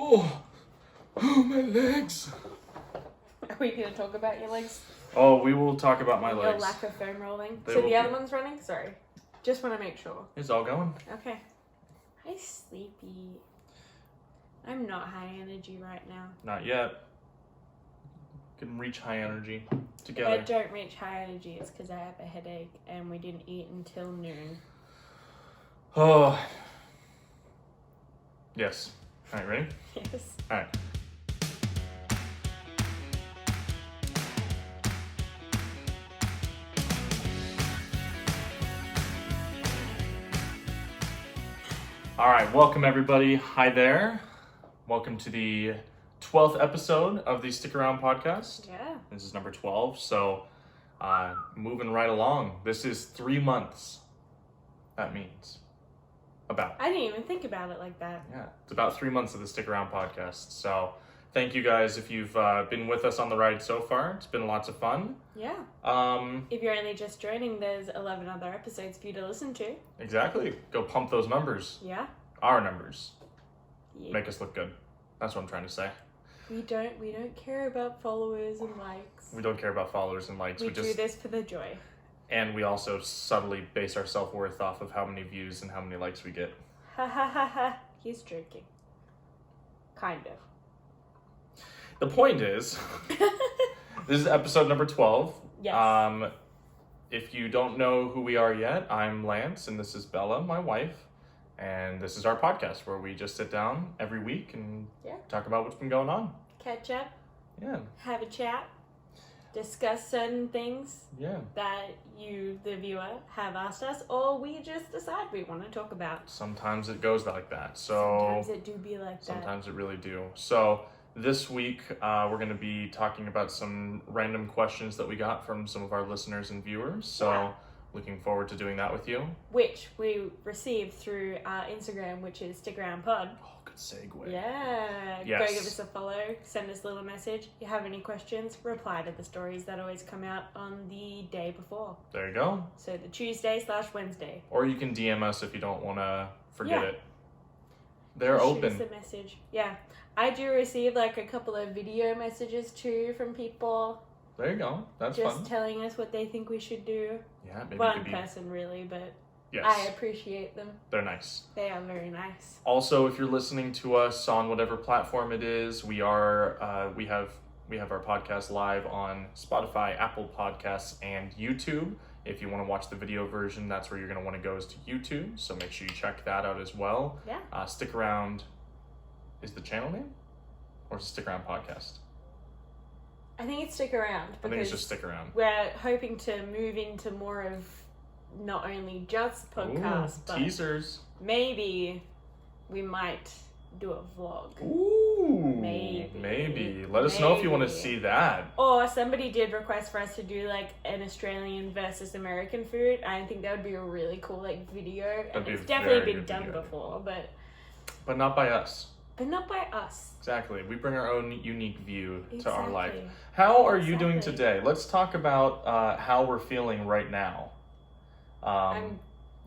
Oh, my legs. Are we going to talk about your legs? Oh, we will talk about my Your legs. lack of foam rolling. They So will the other be. one's running? Sorry. Just want to make sure. It's all going. Okay. Hi, sleepy. I'm not high energy right now. Not yet. Can reach high energy If together. I don't reach high energy, it's because I have a headache and we didn't eat until noon. Oh. Yes. All right, ready? Yes. All right. All right, welcome everybody. Hi there. Welcome to the 12th episode of the Stick Around podcast. Yeah. This is number 12, so moving right along. This is 3 months. That means about. I didn't even think about it like that. Yeah, it's about 3 months of the Stick Around podcast. So thank you guys if you've been with us on the ride so far. It's been lots of fun. Yeah. Um, If you're only just joining, there's 11 other episodes for you to listen to. exactly. Go pump those numbers. Yeah. Our numbers. Yeah. Make us look good. That's what I'm trying to say. We don't care about followers and likes. We don't care about followers and likes. We do this for the joy. And we also subtly base our self-worth off of how many views and how many likes we get. Ha ha ha ha. He's joking. Kind of. The point is, this is episode number 12. Yes. If you don't know who we are yet, I'm Lance, and this is Bella, my wife. And this is our podcast where we just sit down every week and talk about what's been going on. Catch up. Yeah. Have a chat. Discuss certain things Yeah. that you, the viewer, have asked us, or we just decide we want to talk about. Sometimes it goes like that. So Sometimes it do be like that. sometimes it really do. So this week, we're going to be talking about some random questions that we got from some of our listeners and viewers. So Yeah. looking forward to doing that with you. Which we received through our Instagram, which is Stick Around Pod. Oh, good segue. Yeah. Yes. Go give us a follow. Send us a little message. If you have any questions, reply to the stories that always come out on the day before. There you go. So the Tuesday/Wednesday. Or you can DM us if you don't want to forget Yeah. it. They're Shoot open. us a message. Yeah. I do receive like a couple of video messages too from people There you go. That's just fun. telling us what they think we should do. Yeah, maybe it One could be. person really, but Yes, I appreciate them. they're nice. They are very nice. Also, if you're listening to us on whatever platform it is, we are we have our podcast live on Spotify, Apple Podcasts, and YouTube. If you want to watch the video version, that's where you're going to want to go is to YouTube. So make sure you check that out as well. Yeah. Stick Around is the channel name, or is it Stick Around Podcast? I think it's Stick Around I think it's because just Stick Around. we're hoping to move into more of not only just podcasts, Ooh, but teasers. maybe we might do a vlog. Ooh, Maybe. Let us know if you want to Maybe. see that. Or somebody did request for us to do like an Australian versus American food. I think that would be a really cool like video. That'd And be it's a definitely very been good done video. before, But not by us. but not by us. Exactly. We bring our own unique view to our life. Exactly. How are you doing Exactly. today? Let's talk about how we're feeling right now.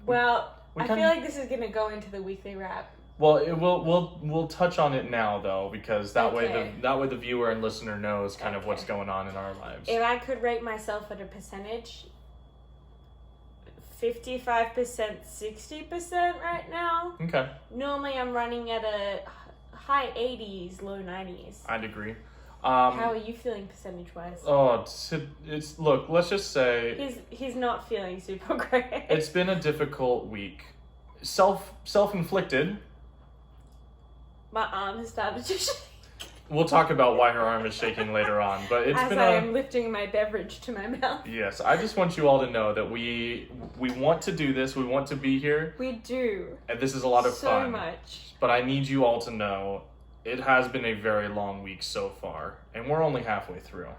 Well, we I kinda- feel like this is gonna go into the weekly wrap. Well, we'll touch on it now though, because that way Okay. the viewer and listener knows kind of what's Okay. going on in our lives. If I could rate myself at a percentage, 55%, 60% right now. Okay, Normally I'm running at a high 80s, low 90s. I'd agree. How are you feeling percentage-wise? Oh, it's look. Let's just say He's not feeling super great. it's been a difficult week. Self-inflicted. My arm has started to shake We'll talk about why her arm is shaking later on, but it's as been I am lifting my beverage to my mouth. Yes, I just want you all to know that we want to do this. We want to be here, We do. and this is a lot of so fun. much. But I need you all to know it has been a very long week so far, and we're only halfway through.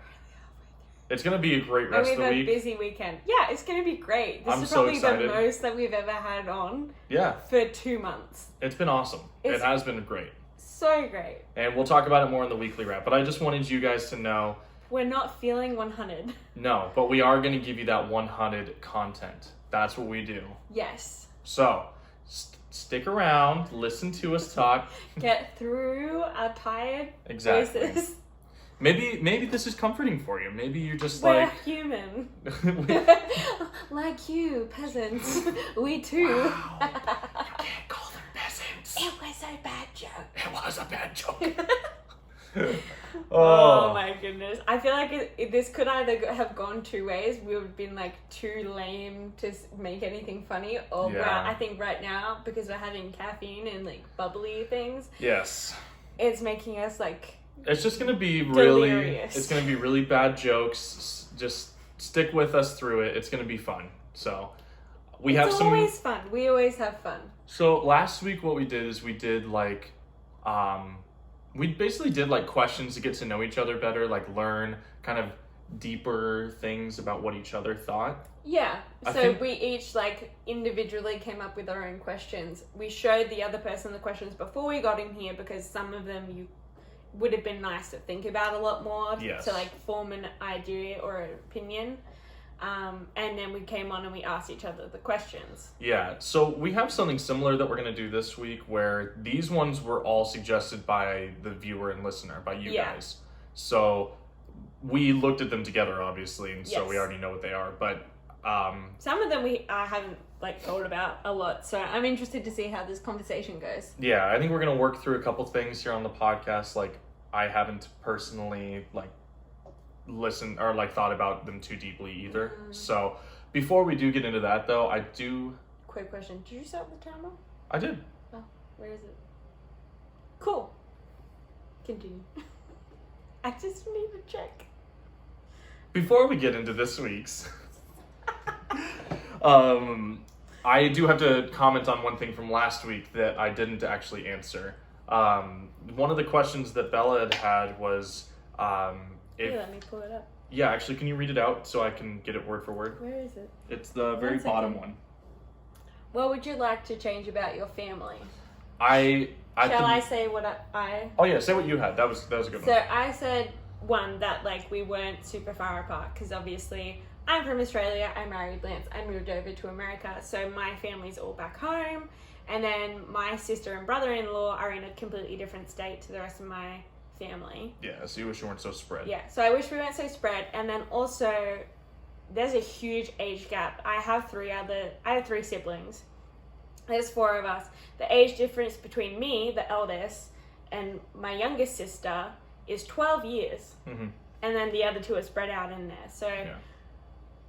It's gonna be a great And rest we've of the had a week. busy weekend. Yeah, it's going to be great. This I'm is so probably excited. the most that we've ever had on Yeah, for 2 months. it's been awesome. It It's- has been great, So great. and we'll talk about it more in the weekly wrap. But I just wanted you guys to know, We're not feeling 100. no, but we are gonna give you that 100 content. That's what we do. Yes. So, stick around, listen to us talk. Get through our tired Exactly. voices. Maybe this is comforting for you. Maybe you're just We're like human. we- Like you, peasants. We too. Wow. You can't call them peasants. It was a bad joke. It was a bad joke. Oh my goodness. I feel like this could either have gone two ways. We would have been like too lame to make anything funny, or Yeah. I think right now, because we're having caffeine and like bubbly things, Yes. it's making us like It's just gonna be really. delirious. It's gonna be really bad jokes. Just stick with us through it. It's gonna be fun. So we have it's some. always fun. We always have fun. So last week, what we did is we did like, we basically did like questions to get to know each other better, like learn kind of deeper things about what each other thought. Yeah. I So think- we each like individually came up with our own questions. We showed the other person the questions before we got in here because some of them you would have been nice to think about a lot more Yes. to like form an idea or an opinion. And then we came on and we asked each other the questions. Yeah, so we have something similar that we're going to do this week where these ones were all suggested by the viewer and listener, by you Yeah. guys. So we looked at them together, obviously, and so we Yes. already know what they are. But Some of them I haven't like thought about a lot, so I'm interested to see how this conversation goes. yeah, I think we're going to work through a couple things here on the podcast. Like, I haven't personally, like, listened or, like, thought about them too deeply either. Mm. So before we do get into that, though, I Quick question: did you start the timer? did. Where is it? Cool. Continue. I just need to check. Before we get into this week's, I do have to comment on one thing from last week that I didn't actually answer. One of the questions that Bella had was, Here, let me pull it up. yeah, actually, can you read it out so I can get it word for word? Where is it? It's the very One second. bottom one. What would you like to change about your family? I Shall think- I say what I Oh yeah, say what you had. That was a good So one. I said one that like we weren't super far apart because obviously I'm from Australia. I married Lance. I moved over to America, so my family's all back home, and then my sister and brother-in-law are in a completely different state to the rest of my family. Yeah, so you wish you weren't so spread. Yeah, so I wish we weren't so spread. And then also, there's a huge age gap. I have three siblings. There's four of us. The age difference between me, the eldest, and my youngest sister is 12 years. Mm-hmm. And then the other two are spread out in there. So Yeah.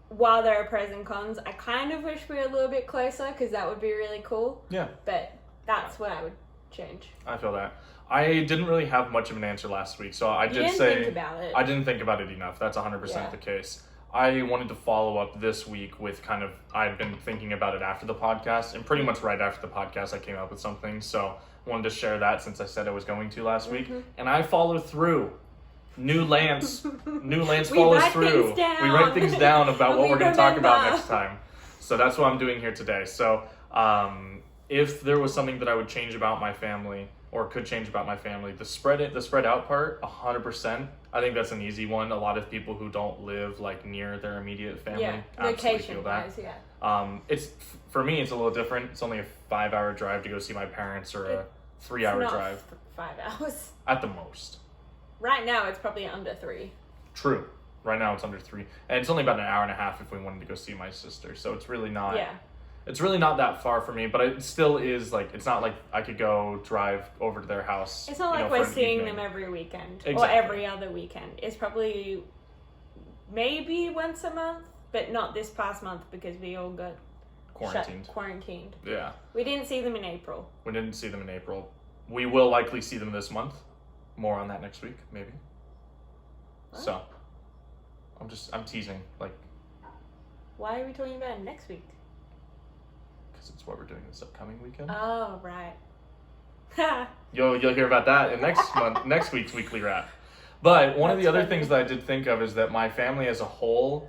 while there are pros and cons, I kind of wish we were a little bit closer because that would be really cool. Yeah, But that's what I would change. I feel that. I didn't really have much of an answer last week, so I You did didn't say think about it. I didn't think about it enough. That's 100% Yeah. the case. I wanted to follow up this week with kind of, I've been thinking about it after the podcast, and pretty much right after the podcast I came up with something, so I wanted to share that since I said I was going to last week. Mm-hmm. And I followed through. New Lance We follows write through. things down. We write things down about And what we we're going to talk about remember. next time. So that's what I'm doing here today. So if there was something that I would change about my family, or could change about my family, the spread out part, 100%. I think that's an easy one. A lot of people who don't live like near their immediate family Yeah, absolutely feel that. location-wise, yeah. It's for me, it's a little different. It's only a 5-hour drive to go see my parents, or a 3-hour It's not drive 5 hours. at the most. Right now, it's probably under 3. True. Right now it's under 3, and it's only about an hour and a half if we wanted to go see my sister. So it's really not. Yeah. It's really not that far for me, but it still is like, it's not like I could go drive over to their house. It's not like for we're an seeing evening. them every weekend or Exactly. every other weekend. It's probably maybe once a month, but not this past month because we all got quarantined. Yeah. We didn't see them in April. We didn't see them in April. We will likely see them this month. More on that next week, maybe. What? So, I'm teasing, like, Why are we talking about it next week? because it's what we're doing this upcoming weekend. Oh, right. You'll hear about that in next week's weekly wrap. But one of the That's other funny. things that I did think of is that my family as a whole,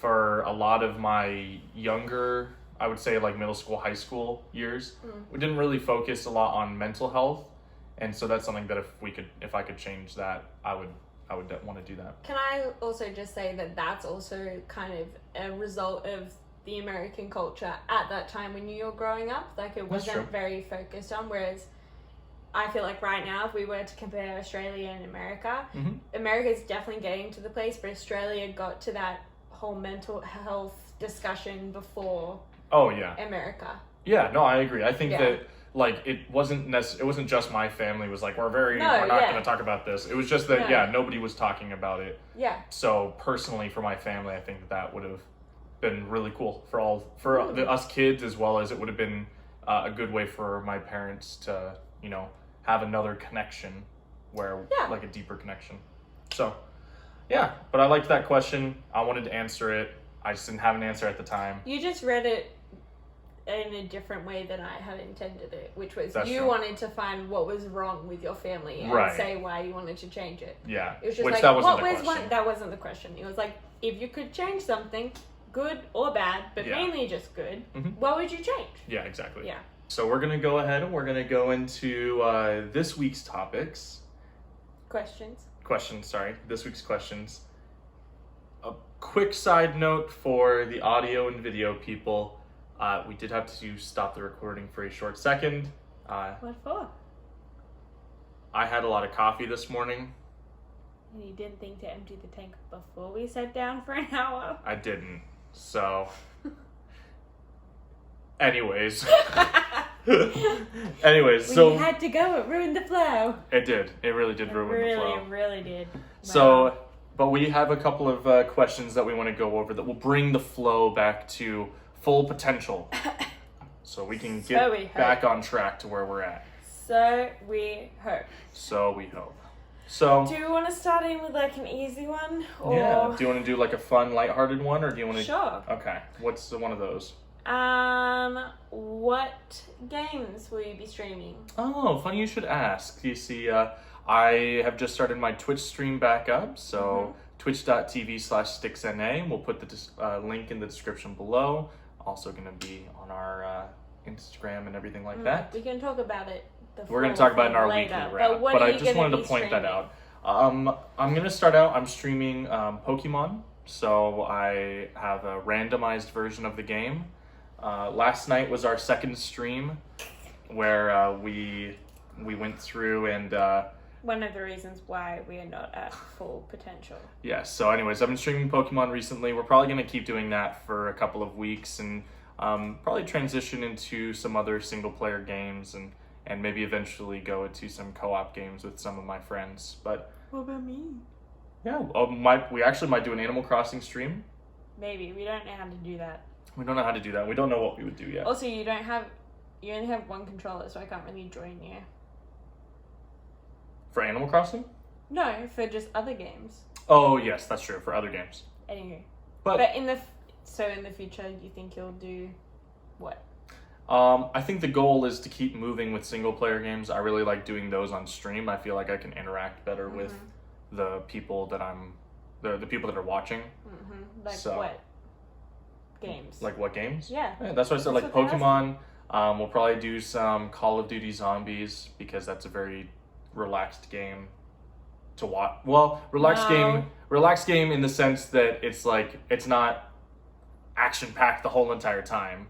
for a lot of my younger, I would say like middle school, high school years, we didn't really focus a lot on mental health, and so that's something that if I could change that, I would want to do that. Can I also just say that that's also kind of a result of the American culture at that time when you were growing up. Like, it That's wasn't true. very focused on, whereas I feel like right now, if we were to compare Australia and America, America's definitely getting to the place, but Australia got to that whole mental health discussion before Oh yeah. America. Yeah, no, I agree. I think Yeah. that like it wasn't just my family was like we're No, not yeah. going to talk about this. It was just that No. nobody was talking about it. Yeah. So personally for my family, I think that would have been really cool for us kids, as well as it would have been a good way for my parents to, have another connection where like a deeper connection. So, yeah, but I liked that question. I wanted to answer it. I just didn't have an answer at the time. You just read it in a different way than I had intended it, which was That's you true. wanted to find what was wrong with your family and Right. say why you wanted to change it. Yeah, It was just which like, that wasn't what the was question. one? That wasn't the question. It was like, if you could change something, good or bad, but Yeah. mainly just good, Mhm. what would you change? Yeah, exactly. Yeah. So we're going to go ahead and we're going to go into this week's topics. This week's questions. A quick side note for the audio and video people. We did have to stop the recording for a short second. What for? I had a lot of coffee this morning. And you didn't think to empty the tank before we sat down for an hour? I didn't. So, anyways. Anyways, When you had to go, it ruined the flow. it did. It really did ruin the flow. It really did. Wow. So, but we have a couple of questions that we want to go over that will bring the flow back to full potential. So we can So we get hope. back on track to where we're at. So we hope. So we hope. So, Do you want to start in with like an easy one? Or... yeah. Do you want to do like a fun, lighthearted one, or do you want to? Sure. Okay. What's one of those? What games will you be streaming? Oh, funny you should ask. You see, I have just started my Twitch stream back up, so twitch.tv/StixNA. We'll put the link in the description below. Also going to be on our Instagram and everything like that. We can talk about it. We're going to talk about it in our later. weekly wrap, what but are I you just gonna wanted be to point that streaming? out. I'm going to start out, I'm streaming Pokemon, so I have a randomized version of the game. Last night was our second stream where we went through and One of the reasons why we are not at full potential. yes. So, anyways, I've been streaming Pokemon recently. We're probably going to keep doing that for a couple of weeks and probably transition into some other single player games and maybe eventually go into some co-op games with some of my friends. But What about me? yeah, we actually might do an Animal Crossing stream. Maybe. We don't know how to do that. We don't know how to do that. We don't know what we would do yet. Also, you only have one controller, so I can't really join you. For Animal Crossing? No, for just other games. Oh, yes, that's true. For other games. Anyway. But in the future, you think you'll do what? I think the goal is to keep moving with single player games. I really like doing those on stream. I feel like I can interact better with the people that the people that are watching. Mm-hmm. Like So- what games? Like what games? Yeah. That's why I said like That's what they're Pokemon. We'll probably do some Call of Duty Zombies because that's a very relaxed game to watch. Well, relaxed game in the sense that it's like it's not action packed the whole entire time.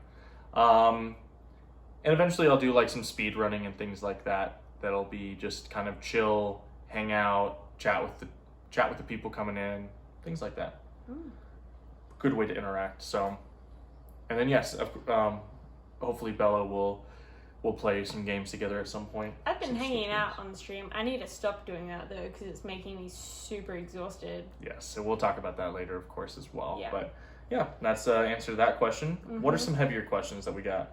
And eventually I'll do like some speed running and things like that. That'll be just kind of chill, hang out, chat with the people coming in, things like that. Good way to interact. So, and then yes, hopefully Bella will play some games together at some point. I've been Some hanging games. out on the stream. I need to stop doing that though, because it's making me super exhausted. Yes, so we'll talk about that later, of course, as well. Yeah. But yeah, that's the answer to that question. What are some heavier questions that we got?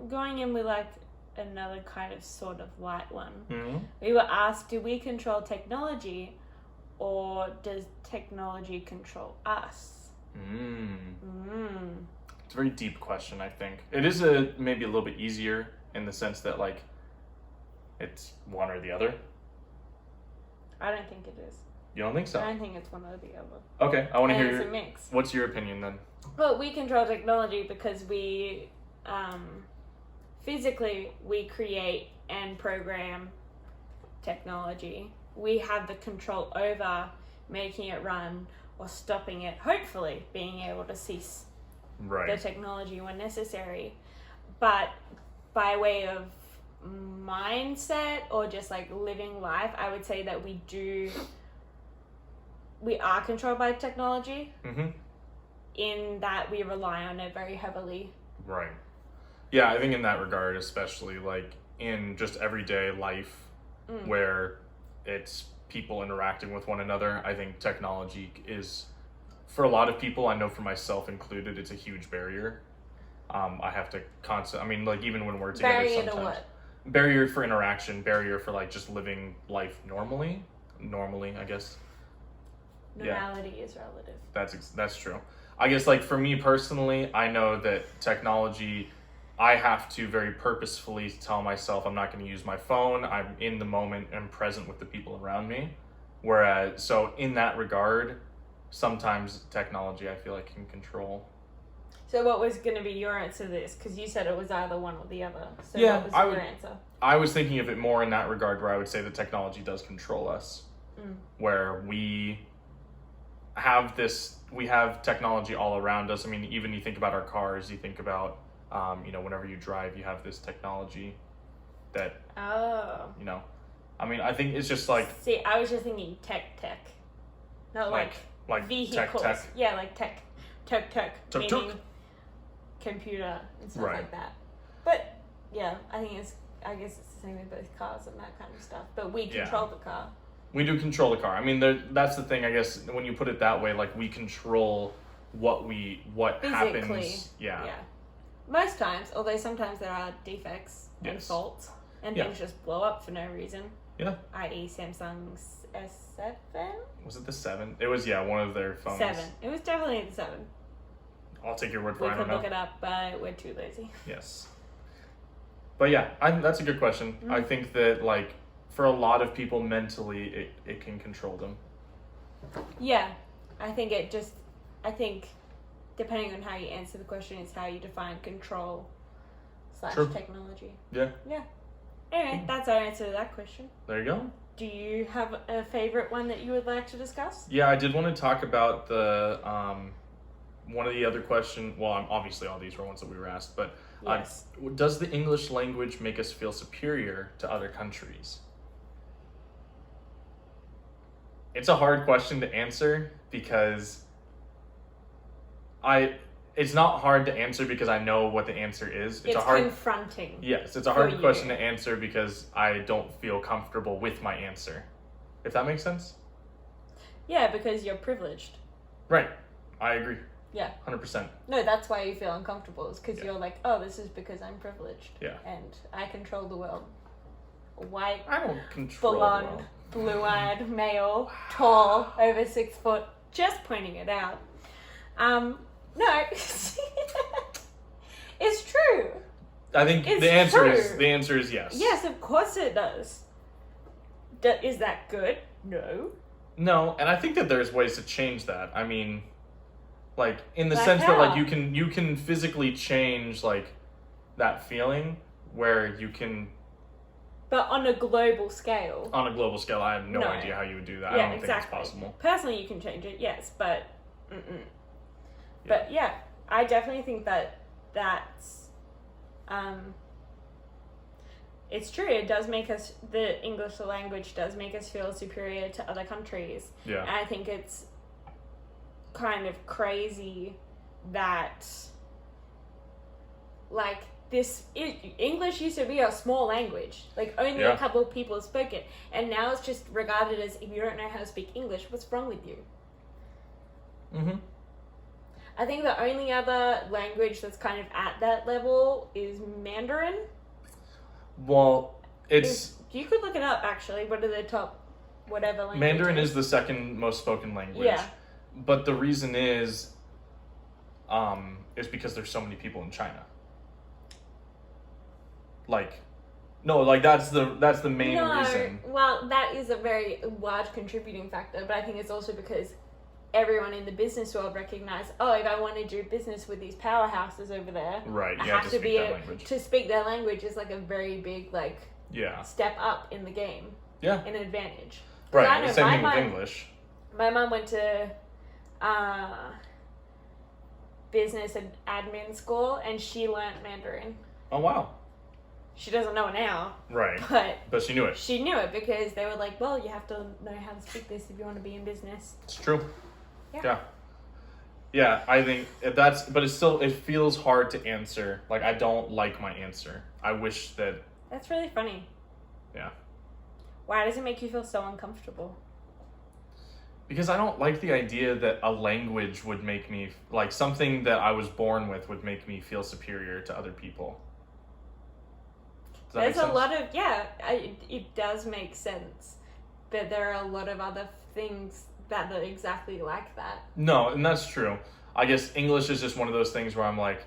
Going in with like another kind of sort of light one. Mm-hmm. We were asked, do we control technology or does technology control us? It's a very deep question, I think. It is maybe a little bit easier in the sense that like it's one or the other. I don't think it is. You don't think so? I don't think it's one or the other. Okay, I want to And hear it's a mix. what's your opinion then? Well, we control technology because we physically we create and program technology. We have the control over making it run or stopping it, hopefully being able to cease the Right. technology when necessary. But by way of mindset or just like living life, I would say that we are controlled by technology Mm-hmm. in that we rely on it very heavily. Right. Yeah, I think in that regard, especially like in just everyday life where it's people interacting with one another, I think technology is, for a lot of people, I know for myself included, it's a huge barrier. I have to like even when we're together Barrier to sometimes. what? Barrier for interaction, barrier for like just living life normally, I guess. Yeah. Normality is relative. That's true. I guess like for me personally, I know that technology, I have to very purposefully tell myself I'm not going to use my phone. I'm in the moment and present with the people around me. Whereas, so in that regard, sometimes technology I feel like can control. So what was going to be your answer to this? Because you said it was either one or the other. So Yeah, what was I your would- answer? I was thinking of it more in that regard where I would say that technology does control us. Where we have technology all around us. I mean, even you think about our cars, you think about, whenever you drive, you have this technology that, Oh. I mean, I think it's just like, See, I was just thinking tech. Not like vehicles. tech. Yeah, like tech. Tuk-tuk. Meaning computer and stuff Right. like that. But yeah, I guess it's the same with both cars and that kind of stuff. But we Yeah. control the car. We do control the car. I mean, that's the thing, I guess, when you put it that way, like we control what Physically. happens. Yeah. Most times, although sometimes there are defects and Yes. faults and Yeah. things just blow up for no reason. Yeah. I.e. Samsung's S7? Was it the 7? It was, one of their phones. 7. It was definitely the 7. I'll take your word for We it. I don't could know. look it up, but we're too lazy. Yes. But yeah, that's a good question. I think that, like, for a lot of people mentally, it can control them. Yeah, I think depending on how you answer the question is how you define control / True. technology. Yeah. Anyway, that's our answer to that question. There you go. Do you have a favorite one that you would like to discuss? Yeah, I did want to talk about the one of the other question. Well, obviously all these were ones that we were asked, but Yes. does the English language make us feel superior to other countries? It's a hard question to answer because it's not hard to answer because I know what the answer is. It's confronting. Yes, it's a for hard you. question to answer because I don't feel comfortable with my answer. If that makes sense? Yeah, because you're privileged. Right. I agree. Yeah. 100%. No, that's why you feel uncomfortable. Is because Yeah. you're like, oh, this is because I'm privileged. Yeah. And I control the world. White, I don't control the blonde, world. blue-eyed, male, tall, over 6 foot. Just pointing it out. No, it's true. I think It's the answer true. is yes. Yes, of course it does. Is that good? No. No, and I think that there's ways to change that. I mean, like in the Like sense that like how? you can physically change like that feeling where you can But on a global scale. on a global scale. I have no No. idea how you would do that. Yeah, I don't exactly. think it's possible. Personally, you can change it, yes, but But yeah, I definitely think that's it's true. It does make us, the English language does make us feel superior to other countries. Yeah. And I think it's kind of crazy that like English used to be a small language. Like only Yeah. a couple of people spoke it. And now it's just regarded as, if you don't know how to speak English, what's wrong with you? Mm-hmm. I think the only other language that's kind of at that level is Mandarin. Well, it's You could look it up, actually. What are the top whatever languages? Mandarin is the second most spoken language. Yeah. But the reason is because there's so many people in China. Like, no, like that's the main reason. Well, that is a very large contributing factor, but I think it's also because everyone in the business world recognize, oh, if I want to do business with these powerhouses over there, Right, I you have have to to speak be that able language. to speak their language is like a very big Yeah. step up in the game, Yeah. an advantage. 'Cause Right. I know The same my thing with mum- English. My mum went to business and admin school, and she learnt Mandarin. Oh, wow. She doesn't know it now, Right. but she knew it. she knew it because they were like, well, you have to know how to speak this if you want to be in business. It's true. Yeah. Yeah, I think but it feels hard to answer. Like, I don't like my answer. I wish that, That's really funny. yeah. Why does it make you feel so uncomfortable? Because I don't like the idea that a language would make me, like, something that I was born with would make me feel superior to other people. Does that There's make sense? a lot of, it does make sense. But there are a lot of other things that are exactly like that. No, and that's true. I guess English is just one of those things where I'm like,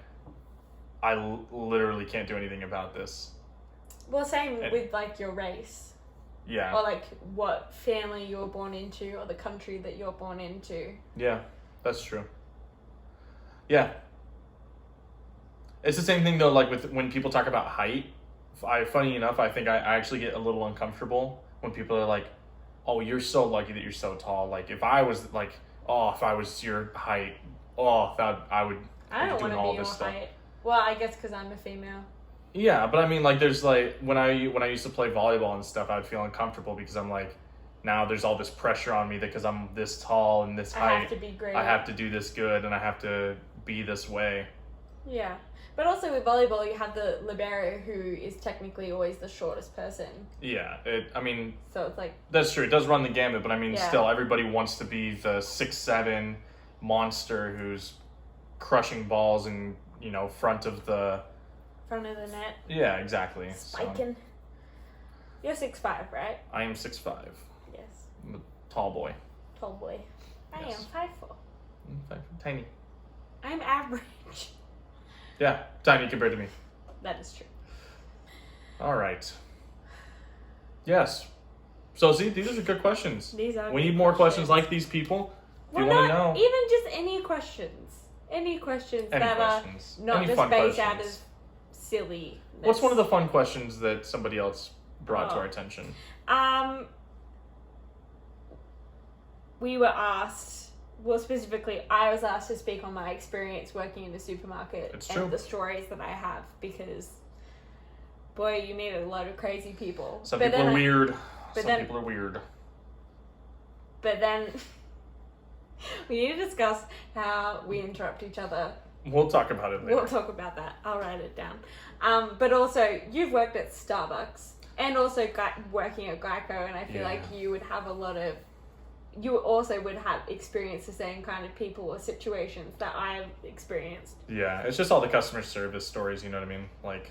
I literally can't do anything about this. Well, same with, like, your race. Yeah. Or, like, what family you were born into or the country that you're born into. Yeah, that's true. Yeah. It's the same thing, though, like, with when people talk about height. Funny enough, I think I actually get a little uncomfortable when people are like, oh, you're so lucky that you're so tall. Like, if I was, like, if I was your height, I would I don't be doing want to all be this your stuff. height. Well, I guess because I'm a female. Yeah, but I mean, like, there's, like, when I used to play volleyball and stuff, I'd feel uncomfortable because I'm like, now there's all this pressure on me because I'm this tall and this I height. have to be great. I have to do this good and I have to be this way. Yeah. But also with volleyball, you have the libero, who is technically always the shortest person. Yeah, I mean, So it's like, that's true. It does run the gamut, but I mean, Yeah. still, everybody wants to be the 6'7" monster who's crushing balls and, front of the... front of the net, Yeah, exactly. So, spiking. You're 6'5", right? I am 6'5". Yes. I'm a tall boy. Tall boy. I Yes. am 5'4". I'm tiny. I'm average. Yeah, tiny compared to me. That is true. All right. Yes. So, see, these are good questions. These are We good need more questions like these people. If you Well, want to not know. even just any questions. Any questions Any that questions. are not Any just fun based out of questions. silly. What's one of the fun questions that somebody else brought to Oh. our attention? We were asked, well, specifically, I was asked to speak on my experience working in the supermarket It's and true. the stories that I have because, boy, you meet a lot of crazy people. Some But people then are weird. but Some then- people are weird. But then we need to discuss how we interrupt each other. We'll talk about it later. We'll talk about that. I'll write it down. But also, you've worked at Starbucks and also working at Geico, and I feel Yeah. like you would have a lot of. You also would have experienced the same kind of people or situations that I've experienced. Yeah, it's just all the customer service stories, you know what I mean? Like,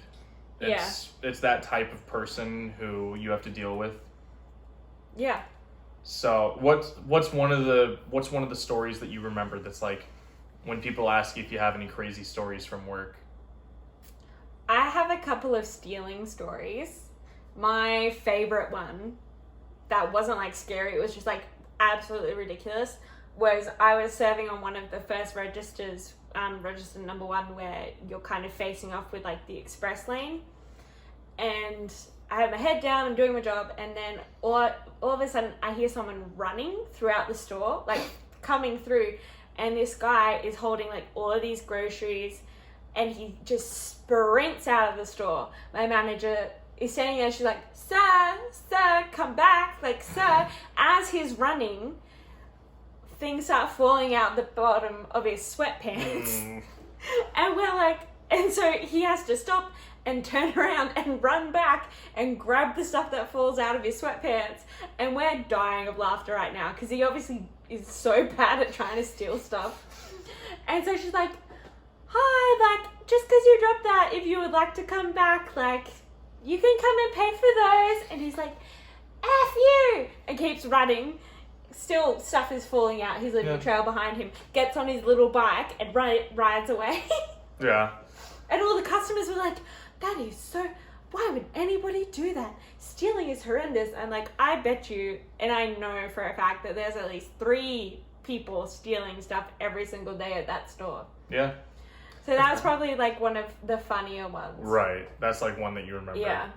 it's that type of person who you have to deal with. Yeah. So, what's one of the stories that you remember that's like when people ask you if you have any crazy stories from work? I have a couple of stealing stories. My favorite one that wasn't like scary, it was just like absolutely ridiculous, was I was serving on one of the first registers, register number 1, where you're kind of facing off with like the express lane, and I have my head down, I'm doing my job, and then all of a sudden I hear someone running throughout the store, like coming through, and this guy is holding like all of these groceries, and he just sprints out of the store. My manager is standing there, she's like, sir, come back, like, sir. As he's running, things start falling out the bottom of his sweatpants. And we're like, and so he has to stop and turn around and run back and grab the stuff that falls out of his sweatpants. And we're dying of laughter right now because he obviously is so bad at trying to steal stuff. And so she's like, hi, like, just because you dropped that, if you would like to come back, like, you can come and pay for those. And he's like, F you! And keeps running. Still, stuff is falling out. He's leaving a trail behind him. Gets on his little bike and rides away. Yeah. And all the customers were like, that is so... Why would anybody do that? Stealing is horrendous. And, like, I bet you, and I know for a fact that there's at least 3 people stealing stuff every single day at that store. Yeah. So that's probably, like, one of the funnier ones. Right. That's like one that you remember. Yeah.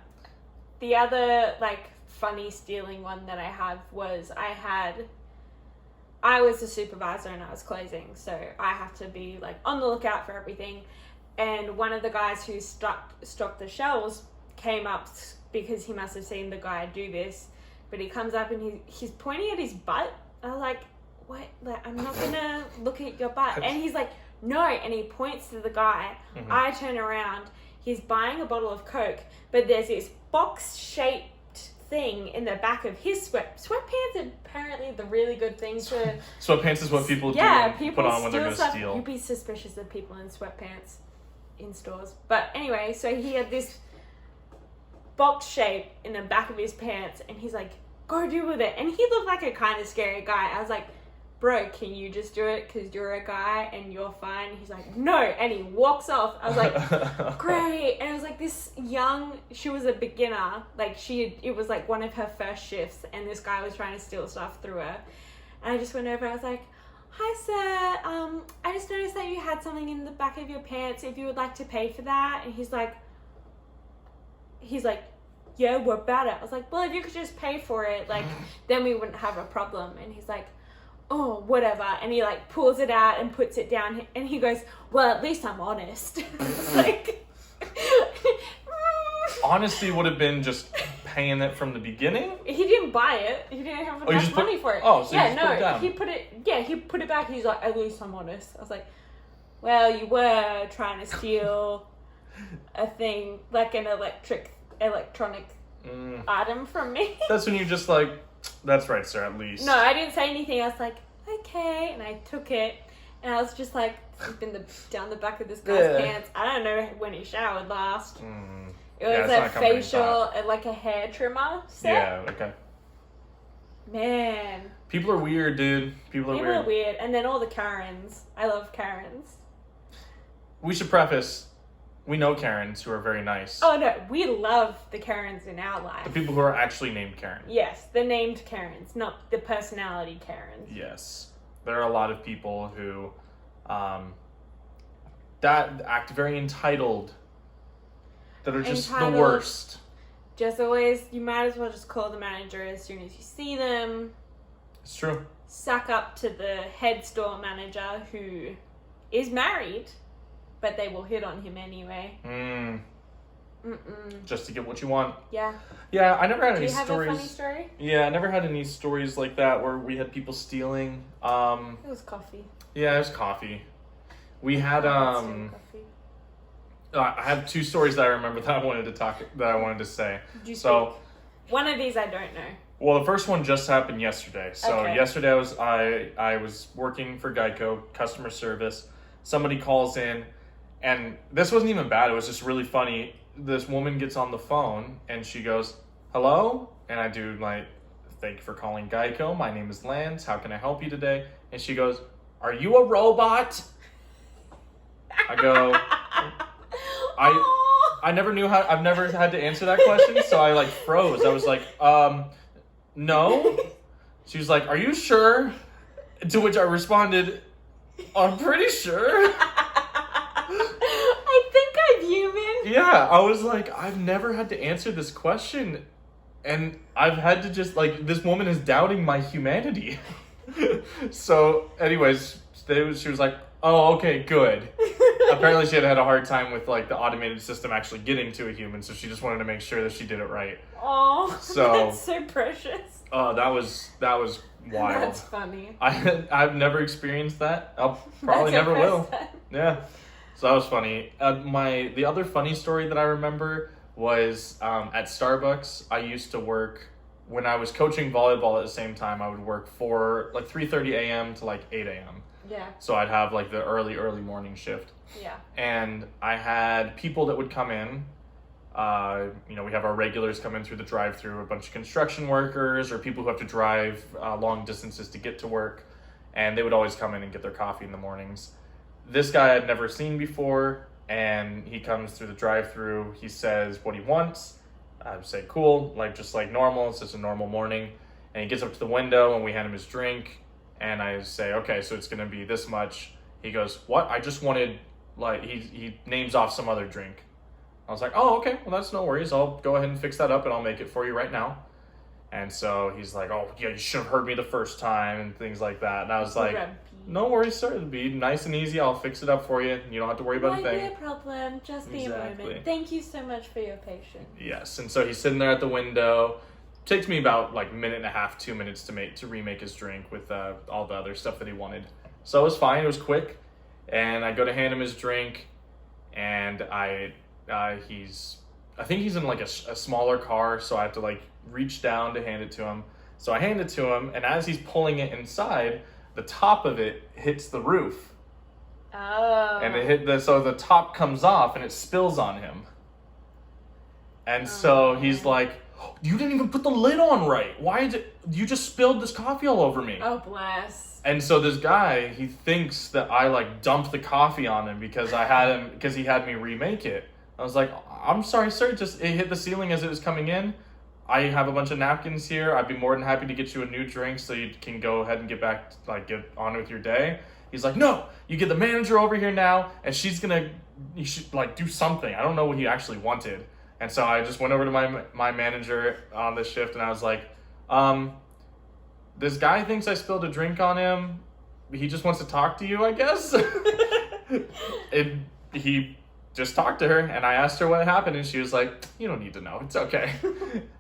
The other, like, funny stealing one that I have was I had I was the supervisor and I was closing, so I have to be like on the lookout for everything. And one of the guys who stocked the shelves came up because he must have seen the guy do this, but he comes up and he's pointing at his butt. I was like, what? Like, I'm not gonna look at your butt. And he's like, no, and he points to the guy. Mhm. I turn around, he's buying a bottle of Coke, but there's this box-shaped thing in the back of his sweatpants are apparently the really good thing to... Sweatpants is what people people put on when they're going to stuff. steal. You'd be suspicious of people in sweatpants in stores. But anyway, so he had this box shape in the back of his pants, and he's like, go do with it. And he looked like a kind of scary guy. I was like, bro, can you just do it because you're a guy and you're fine? He's like, no. And he walks off. I was like, great. And it was like this she was a beginner. Like it was like one of her first shifts, and this guy was trying to steal stuff through her. And I just went over, I was like, hi sir, I just noticed that you had something in the back of your pants, if you would like to pay for that. And he's like, yeah, what about it? I was like, well, if you could just pay for it, like, then we wouldn't have a problem. And he's like, oh, whatever. And he like pulls it out and puts it down, and he goes, well, at least I'm honest. Like, honesty would have been just paying it from the beginning. He didn't buy it. He didn't have enough money for it. Oh, so yeah, you just put it down. He put it back. He's like, at least I'm honest. I was like, well, you were trying to steal a thing, like an electronic item from me. That's when you just like, that's right, sir, at least. No, I didn't say anything. I was like, okay, and I took it, and I was just like zipping down the back of this guy's pants. I don't know when he showered last. It was a facial, like a hair trimmer set. Yeah, okay. Man. People are weird, dude. People are weird. And then all the Karens. I love Karens. We should preface, we know Karens who are very nice. Oh, no. We love the Karens in our life. The people who are actually named Karen. Yes, the named Karens, not the personality Karens. Yes. There are a lot of people who that act very entitled, that are just the worst. Just always, you might as well just call the manager as soon as you see them. It's true. Suck up to the head store manager who is married, but they will hit on him anyway. Just to get what you want. Yeah. Yeah, I never had any stories. Do you have a funny story? Yeah, I never had any stories like that where we had people stealing. It was coffee. Yeah, it was coffee. We had Coffee. I have two stories that I remember that I wanted to say. So one of these I don't know. Well, the first one just happened yesterday. So yesterday I was working for Geico, customer service. Somebody calls in, and this wasn't even bad. It was just really funny. This woman gets on the phone and she goes, "Hello?" And I do like, "Thank you for calling Geico. My name is Lance. How can I help you today?" And she goes, "Are you a robot?" I go, I never knew how. I've never had to answer that question, so I like froze. I was like, no. She was like, "Are you sure?" To which I responded, "I'm pretty sure." I think I'm human. Yeah, I was like, I've never had to answer this question, and I've had to just like, this woman is doubting my humanity. So, anyways, she was like, "Oh, okay, good." Apparently she had a hard time with like the automated system actually getting to a human, so she just wanted to make sure that she did it right. Oh, that's so precious. That was wild. That's funny. I've never experienced that. I'll probably never will. Yeah, so that was funny. The other funny story that I remember was at Starbucks. I used to work when I was coaching volleyball at the same time. I would work for like 3:30 a.m. to like 8 a.m. Yeah. So I'd have like the early morning shift. Yeah. And I had people that would come in. We have our regulars come in through the drive-thru, a bunch of construction workers or people who have to drive long distances to get to work. And they would always come in and get their coffee in the mornings. This guy I'd never seen before, and he comes through the drive-thru. He says what he wants. I would say, cool, just like normal. It's just a normal morning. And he gets up to the window, and we hand him his drink. And I say, okay, so it's going to be this much. He goes, what? I just wanted, he names off some other drink. I was like, oh, okay, well, that's no worries. I'll go ahead and fix that up, and I'll make it for you right now. And so he's like, oh, yeah, you should have heard me the first time and things like that. And I was like, Grumpy. no worries, sir. It'll be nice and easy. I'll fix it up for you. You don't have to worry about a Won't be thing. a problem. Just be a Exactly. moment. Thank you so much for your patience. Yes. And so he's sitting there at the window. Takes me about like 1.5, 2 minutes to remake his drink with all the other stuff that he wanted. So it was fine. It was quick. And I go to hand him his drink, and I think he's in like a smaller car, so I have to like reach down to hand it to him. So I hand it to him, and as he's pulling it inside, the top of it hits the roof. Oh. And so the top comes off and it spills on him. And so he's like, you didn't even put the lid on right. Why is it, you just spilled this coffee all over me. Oh, bless. And so this guy, he thinks that I like dumped the coffee on him because he had me remake it. I was like, I'm sorry, sir, just it hit the ceiling as it was coming in. I have a bunch of napkins here. I'd be more than happy to get you a new drink so you can go ahead and get on with your day. He's like, no, you get the manager over here now, and you should like do something. I don't know what he actually wanted. And so I just went over to my manager on the shift, and I was like, this guy thinks I spilled a drink on him. He just wants to talk to you, I guess. He just talked to her, and I asked her what happened, and she was like, you don't need to know. It's okay.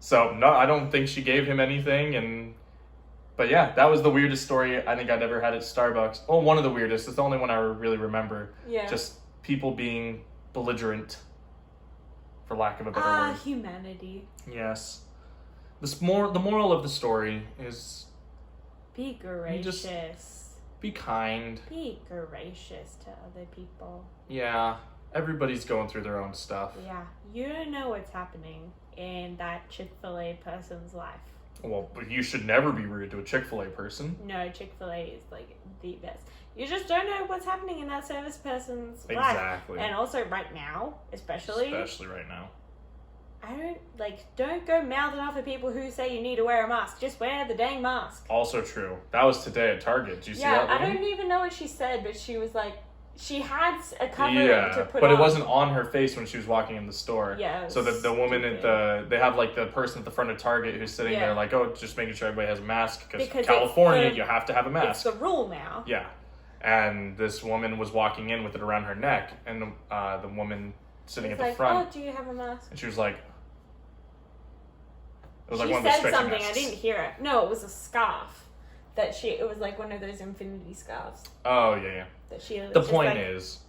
So, no, I don't think she gave him anything. But yeah, that was the weirdest story I think I'd ever had at Starbucks. Oh, one of the weirdest. It's the only one I really remember. Yeah. Just people being belligerent, for lack of a better word. Humanity. Yes. The moral of the story is Be gracious. be kind. Be gracious to other people. Yeah. Everybody's going through their own stuff. Yeah. You don't know what's happening in that Chick-fil-A person's life. Well, but you should never be rude to a Chick-fil-A person. No, Chick-fil-A is like the best. You just don't know what's happening in that service person's life. Exactly. And also right now, especially right now. Don't go mouthing off at people who say you need to wear a mask. Just wear the dang mask. Also true. That was today at Target. Did you see that I one? don't even know what she said, but she was like, she had a covering to put but on. it wasn't on her face when she was walking in the store. Yeah. So the woman they have like the person at the front of Target who's sitting there like, oh, just making sure everybody has a mask because California, you have to have a mask. It's the rule now. Yeah. And this woman was walking in with it around her neck, and the woman sitting at the front. Oh, do you have a mask? And she was like, it was She like one of the said stretchy something. masks. I didn't hear it. No, it was a scarf. It was like one of those infinity scarves. Oh, yeah. That she. The point is,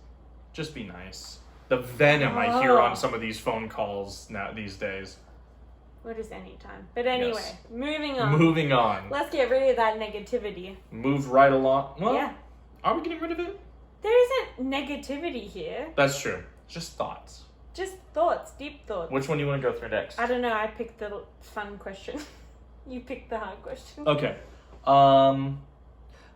just be nice. The venom I hear on some of these phone calls now these days. What is any time? But anyway, Yes. moving on. Moving on. Let's get rid of that negativity. Move right along. Well, Yeah. are we getting rid of it? There isn't negativity here. That's true. Just thoughts. Just thoughts, deep thoughts. Which one do you want to go through next? I don't know. I picked the fun question. You picked the hard question. Okay.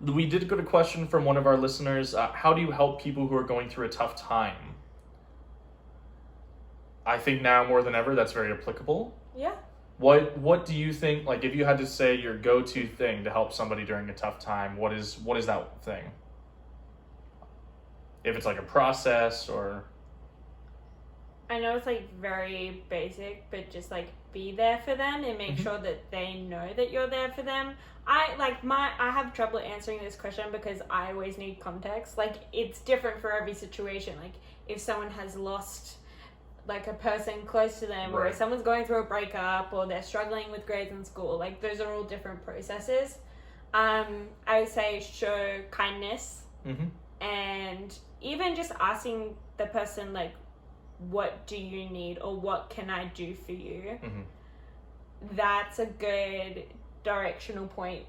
We did get a question from one of our listeners. How do you help people who are going through a tough time? I think now more than ever that's very applicable. Yeah. What do you think, like if you had to say your go-to thing to help somebody during a tough time, what is that thing? If it's like a process or... I know it's like very basic, but just like be there for them and make sure that they know that you're there for them. I have trouble answering this question because I always need context. Like it's different for every situation. Like if someone has lost like a person close to them, or Right. if someone's going through a breakup, or they're struggling with grades in school, like those are all different processes. I would say show kindness, and even just asking the person like, what do you need, or what can I do for you? That's a good directional point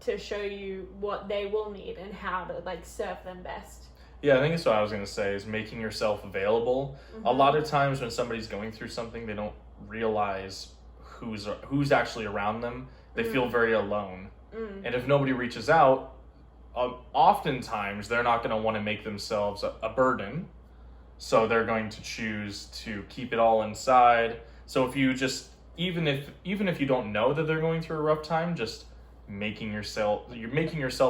to show you what they will need and how to like serve them best. Yeah, I think that's what I was going to say, is making yourself available. A lot of times when somebody's going through something, they don't realize who's actually around them. They feel very alone. And if nobody reaches out, oftentimes they're not going to want to make themselves a burden. So they're going to choose to keep it all inside. So if you just, even if you don't know that they're going through a rough time, just making yourself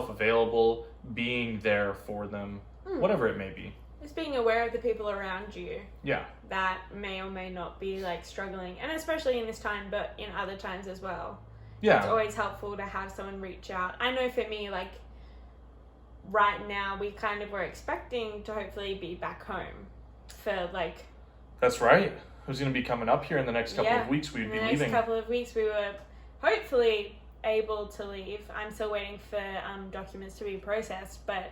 available, being there for them, whatever it may be. Just being aware of the people around you Yeah. that may or may not be like struggling, and especially in this time, but in other times as well. Yeah. It's always helpful to have someone reach out. I know for me, like, right now, we kind of were expecting to hopefully be back home for, like... That's right. Who's going to be coming up here in the next couple of weeks? We'd be leaving. In the next couple of weeks, we were hopefully able to leave. I'm still waiting for documents to be processed, but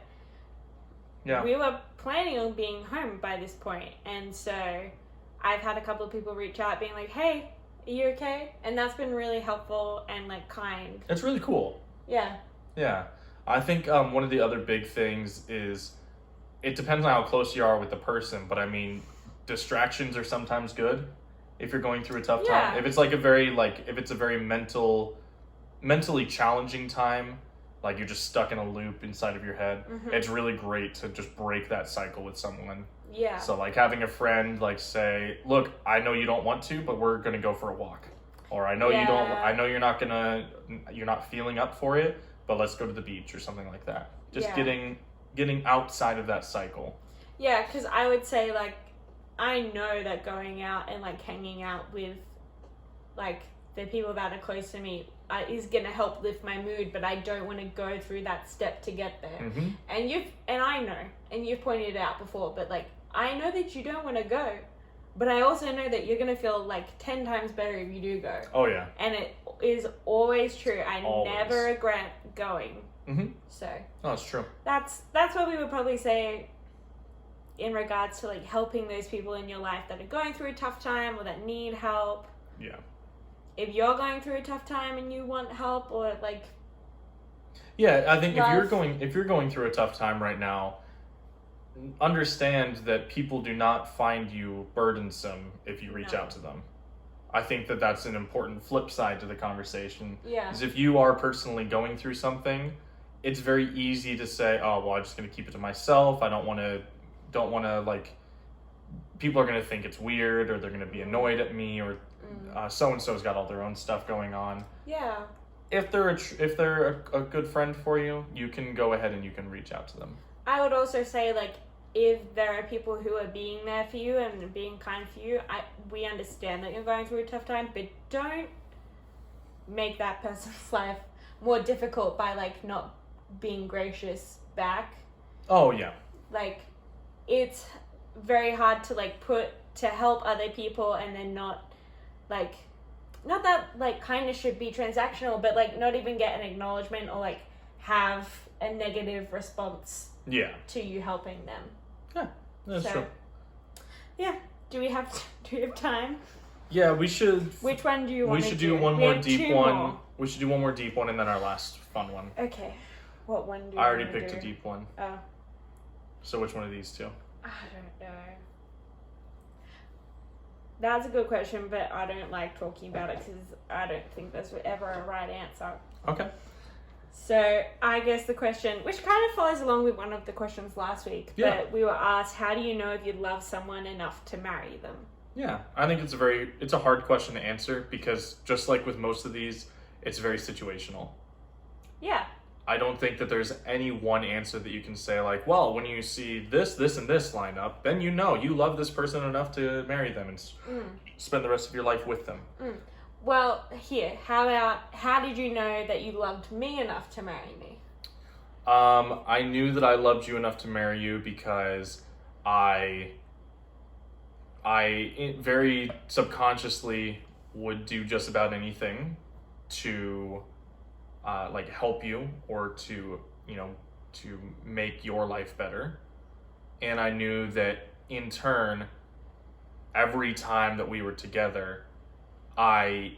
we were planning on being home by this point. And so I've had a couple of people reach out being like, hey, are you okay? And that's been really helpful and, like, kind. It's really cool. Yeah. Yeah. I think one of the other big things is it depends on how close you are with the person, but I mean, distractions are sometimes good if you're going through a tough time. If it's like if it's a very mentally challenging time, like you're just stuck in a loop inside of your head, it's really great to just break that cycle with someone. Yeah. So like having a friend like say, look, I know you don't want to, but we're going to go for a walk. Or I know you're not feeling up for it, but let's go to the beach or something like that. Just getting outside of that cycle. Yeah, because I would say, like, I know that going out and, like, hanging out with, like, the people that are close to me is going to help lift my mood, but I don't want to go through that step to get there. And I know, and you've pointed it out before, but, like, I know that you don't want to go, but I also know that you're going to feel, like, 10 times better if you do go. Oh, yeah. And it is always true. I never regret going. So. Oh, it's true. That's what we would probably say in regards to, like, helping those people in your life that are going through a tough time or that need help. Yeah. If you're going through a tough time and you want help or, like... Yeah, I think if you're going through a tough time right now, understand that people do not find you burdensome if you reach out to them. I think that that's an important flip side to the conversation. Yeah. Is if you are personally going through something, it's very easy to say, oh, well, I'm just going to keep it to myself. I don't want to, like, people are going to think it's weird or they're going to be annoyed at me or so-and-so's got all their own stuff going on. Yeah. If they're a good friend for you, you can go ahead and you can reach out to them. I would also say, like, if there are people who are being there for you and being kind for you, we understand that you're going through a tough time, but don't make that person's life more difficult by, like, not being gracious back. Oh, yeah. Like, it's very hard to, like, to help other people and then not, like, not that, like, kindness should be transactional, but, like, not even get an acknowledgement or, like, have a negative response to you helping them. Yeah, that's true. Yeah. Do we have time? Yeah, we should. Which one do you want to do? We should do one more deep one. We should do one more deep one and then our last fun one. Okay. What one do you want to do? I already picked a deep one. Oh. So which one of these two? I don't know. That's a good question, but I don't like talking about it because I don't think there's ever a right answer. Okay. So I guess the question, which kind of follows along with one of the questions last week, but we were asked, how do you know if you love someone enough to marry them? Yeah, I think it's a hard question to answer because just like with most of these, it's very situational. Yeah. I don't think that there's any one answer that you can say like, well, when you see this, and this line up, then you know you love this person enough to marry them and spend the rest of your life with them. Well, here, how did you know that you loved me enough to marry me? I knew that I loved you enough to marry you because I very subconsciously would do just about anything to like help you or to make your life better. And I knew that in turn, every time that we were together, I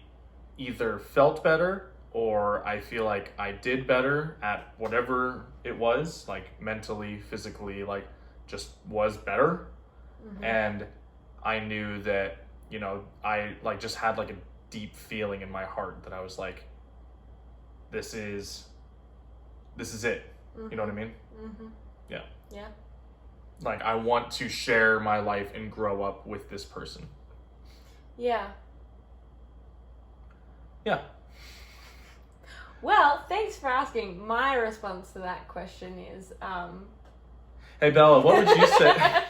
either felt better or I feel like I did better at whatever it was, like mentally, physically, like just was better. And I knew that, I like just had like a deep feeling in my heart that I was like, this is it. You know what I mean? Yeah. Yeah. Like I want to share my life and grow up with this person. Yeah. Yeah. Well, thanks for asking. My response to that question is, Hey Bella, what would you say? I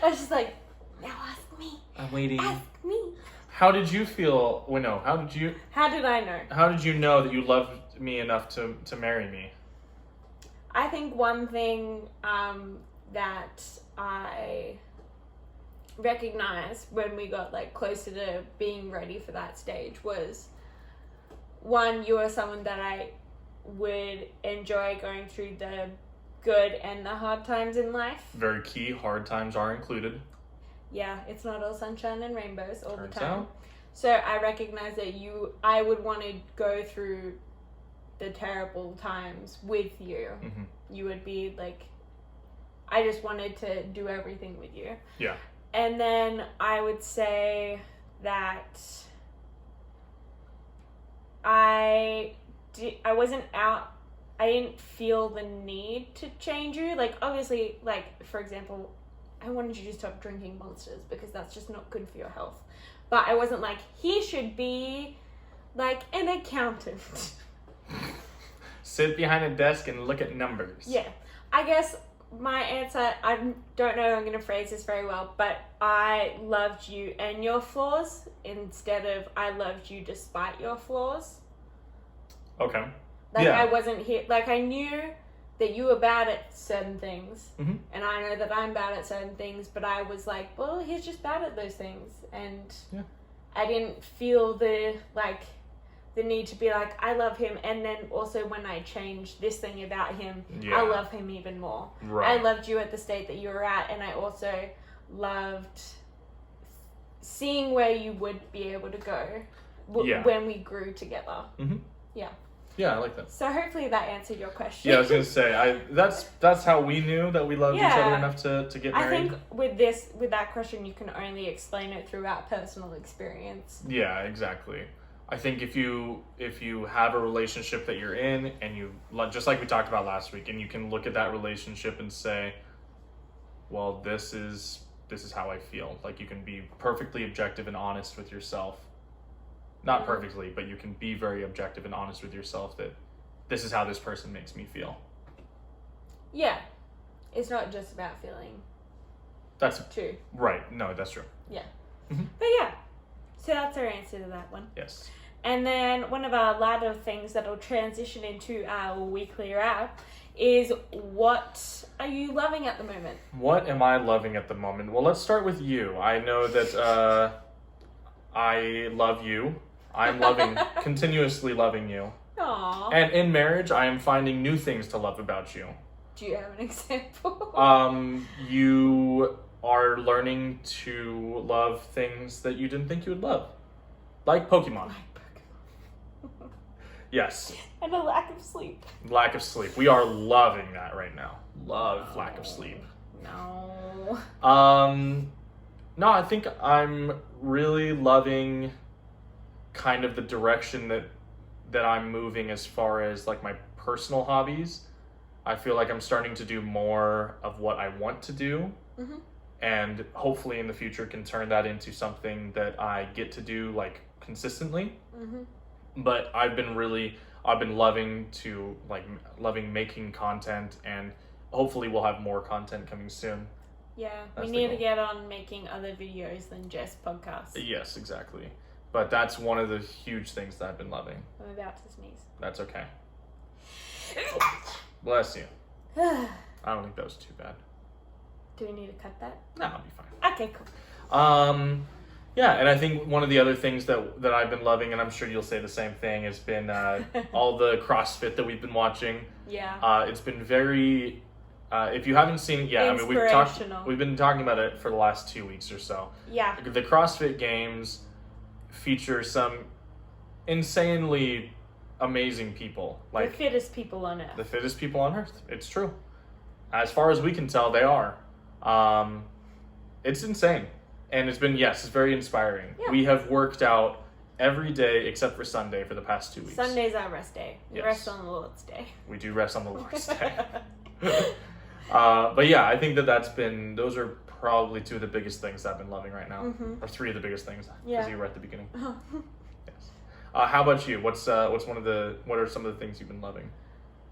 was just like, now ask me. I'm waiting. Ask me. How did you feel? Well, no. How did you I know? How did you know that you loved me enough to marry me? I think one thing that I recognized when we got like closer to being ready for that stage was, one, you were someone that I would enjoy going through the good and the hard times in life. Very key. Hard times are included. Yeah, it's not all sunshine and rainbows all Turns the time. out. So I recognize that I would want to go through the terrible times with you. Mm-hmm. You would be like, I just wanted to do everything with you. Yeah. And then I would say that I didn't feel the need to change you. Like, obviously, like, for example, I wanted you to stop drinking Monsters because that's just not good for your health. But I wasn't like, he should be like an accountant. Sit behind a desk and look at numbers. Yeah. I guess my answer, I don't know if I'm going to phrase this very well, but I loved you and your flaws instead of I loved you despite your flaws. Okay. Like, Yeah. I wasn't here. Like, I knew that you were bad at certain things, Mm-hmm. and I know that I'm bad at certain things, but I was like, well, he's just bad at those things. And Yeah. I didn't feel the need to be like, I love him. And then also when I changed this thing about him, Yeah. I love him even more. Right. I loved you at the state that you were at, and I also loved seeing where you would be able to go Yeah. when we grew together. Mm-hmm. Yeah. Yeah, I like that. So hopefully that answered your question. Yeah, I was gonna say, that's how we knew that we loved each other Yeah. enough to get I married. think with that question, you can only explain it through our personal experience. Yeah, exactly. I think if you have a relationship that you're in and you, just like we talked about last week, and you can look at that relationship and say, well, this is how I feel. Like, you can be perfectly objective and honest with yourself. Not perfectly, but you can be very objective and honest with yourself that this is how this person makes me feel. Yeah. It's not just about feeling That's too. right. No, that's true. Yeah. Mhm. But yeah. So that's our answer to that one. Yes. And then one of our latter things that'll transition into our weekly wrap is, what are you loving at the moment? What am I loving at the moment? Well, let's start with you. I know that I love you. I'm continuously loving you. Aww. And in marriage, I am finding new things to love about you. Do you have an example? You are learning to love things that you didn't think you would love. Like Pokemon. Yes. And a lack of sleep. Lack of sleep. We are loving that right now. Love lack of sleep. No. No, I think I'm really loving kind of the direction that I'm moving as far as like my personal hobbies. I feel like I'm starting to do more of what I want to do, Mm-hmm. and hopefully in the future can turn that into something that I get to do like consistently. Mm-hmm. But I've been loving making content, and hopefully we'll have more content coming soon. Yeah, That's we the need to goal. get on making other videos than just podcasts. Yes, exactly. But that's one of the huge things that I've been loving. I'm about to sneeze. That's okay. Bless you. I don't think that was too bad. Do we need to cut that? No, I'll be fine. Okay, cool. Yeah, and I think one of the other things that I've been loving, and I'm sure you'll say the same thing, has been all the CrossFit that we've been watching. Yeah. It's been very. If you haven't seen, I mean, Inspirational. we've been talking about it for the last 2 weeks or so. Yeah. The CrossFit Games feature some insanely amazing people, like the fittest people on earth. the fittest people on earth. It's true. As far as we can tell, they are. It's insane. And it's been, yes, it's very inspiring. Yeah. We have worked out every day except for Sunday for the past 2 weeks. Sunday's our rest day. We Yes. rest on the Lord's Day. We do rest on the Lord's Day. But yeah, I think those are probably two of the biggest things I've been loving right now. Mhm. Or three of the biggest things, because Yeah. you were at the beginning. Yes. How about you? What are some of the things you've been loving?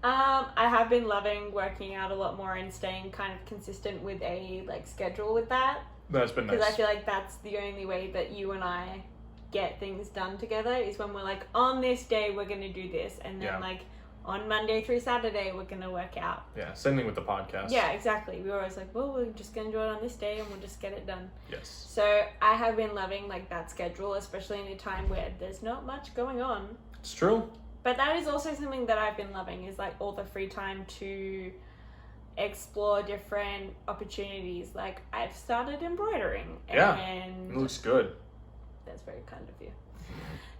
I have been loving working out a lot more and staying kind of consistent with a schedule with that. That's been nice. Because I feel like that's the only way that you and I get things done together is when we're like, on this day we're going to do this, and then like on Monday through Saturday we're going to work out. Yeah, same thing with the podcast. Yeah, exactly. We were always like, well, we're just going to do it on this day and we'll just get it done. Yes. So I have been loving like that schedule, especially in a time where there's not much going on. It's true. But that is also something that I've been loving, is like all the free time to explore different opportunities. Like I've started embroidering. Yeah, and it looks good. That's very kind of you.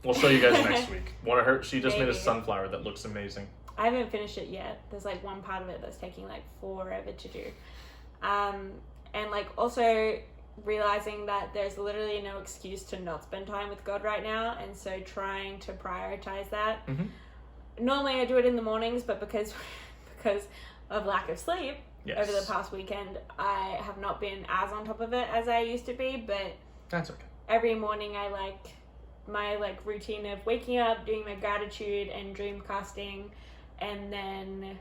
We'll show you guys next week. One of her, she just made a Maybe. sunflower that looks amazing. I haven't finished it yet. There's like one part of it that's taking like forever to do. And like also realizing that there's literally no excuse to not spend time with God right now, and so trying to prioritize that. Mm-hmm. Normally I do it in the mornings, but because of lack of sleep Yes. over the past weekend, I have not been as on top of it as I used to be. But That's okay. every morning I like my like routine of waking up, doing my gratitude and dream casting, and then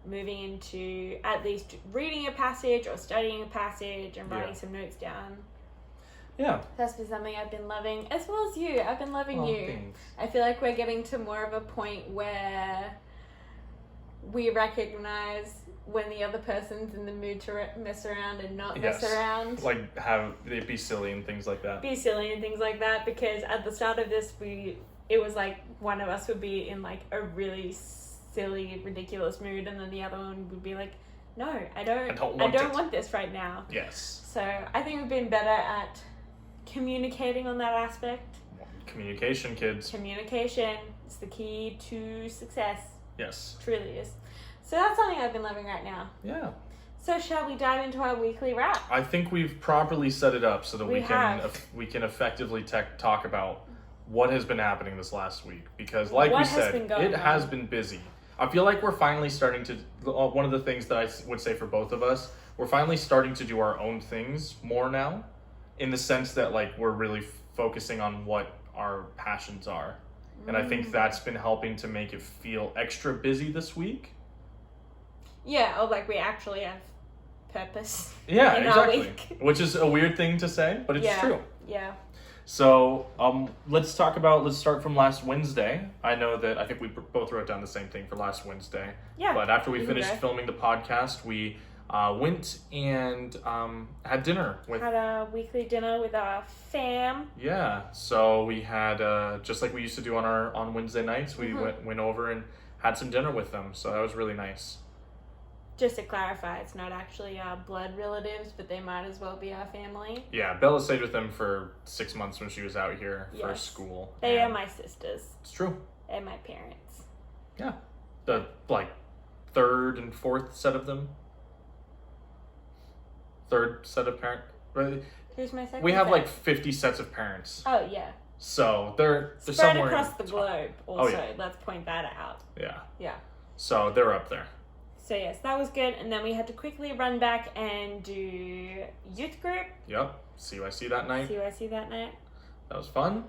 moving into at least reading a passage or studying a passage and writing some notes down. Yeah. That's been something I've been loving, as well as you. I've been loving you. Thanks. I feel like we're getting to more of a point where we recognize when the other person's in the mood to mess around and not mess around. Like have it be silly and things like that. Be silly and things like that, because at the start of this, it was like one of us would be in like a really silly, ridiculous mood, and then the other one would be like, no, I don't want this right now. Yes. So I think we've been better at communicating on that aspect. Communication, kids. Communication is the key to success. Yes. Truly is. So that's something I've been loving right now. Yeah. So shall we dive into our weekly wrap? I think we've properly set it up so that we have. can effectively talk about what has been happening this last week, because like What we has said, been going it on? has been busy. I feel like we're finally starting to, one of the things that I would say for both of us, we're finally starting to do our own things more now, in the sense that like we're really focusing on what our passions are. And I think that's been helping to make it feel extra busy this week. Yeah, or like we actually have purpose. Yeah, in our exactly. week. Which is a weird thing to say, but it's true. Yeah. So let's start from last Wednesday. I think we both wrote down the same thing for last Wednesday. Yeah. But after we you can finished go. filming the podcast, we went and had dinner with. Had a weekly dinner with our fam. Yeah. So we had just like we used to do on Wednesday nights. We went over and had some dinner with them. So that was really nice. Just to clarify, it's not actually our blood relatives, but they might as well be our family. Yeah, Bella stayed with them for 6 months when she was out here for Yes. school. They are and my sisters. It's true. They're my parents. Yeah. The third and fourth set of them. Third set of parents. Who's my second? We have set? like 50 sets of parents. Oh yeah. So they're Spread somewhere across the globe. Also, yeah. let's point that out. Yeah. Yeah. So they're up there. So yes, that was good, and then we had to quickly run back and do youth group. Yep. CYC that night. CYC that night. That was fun.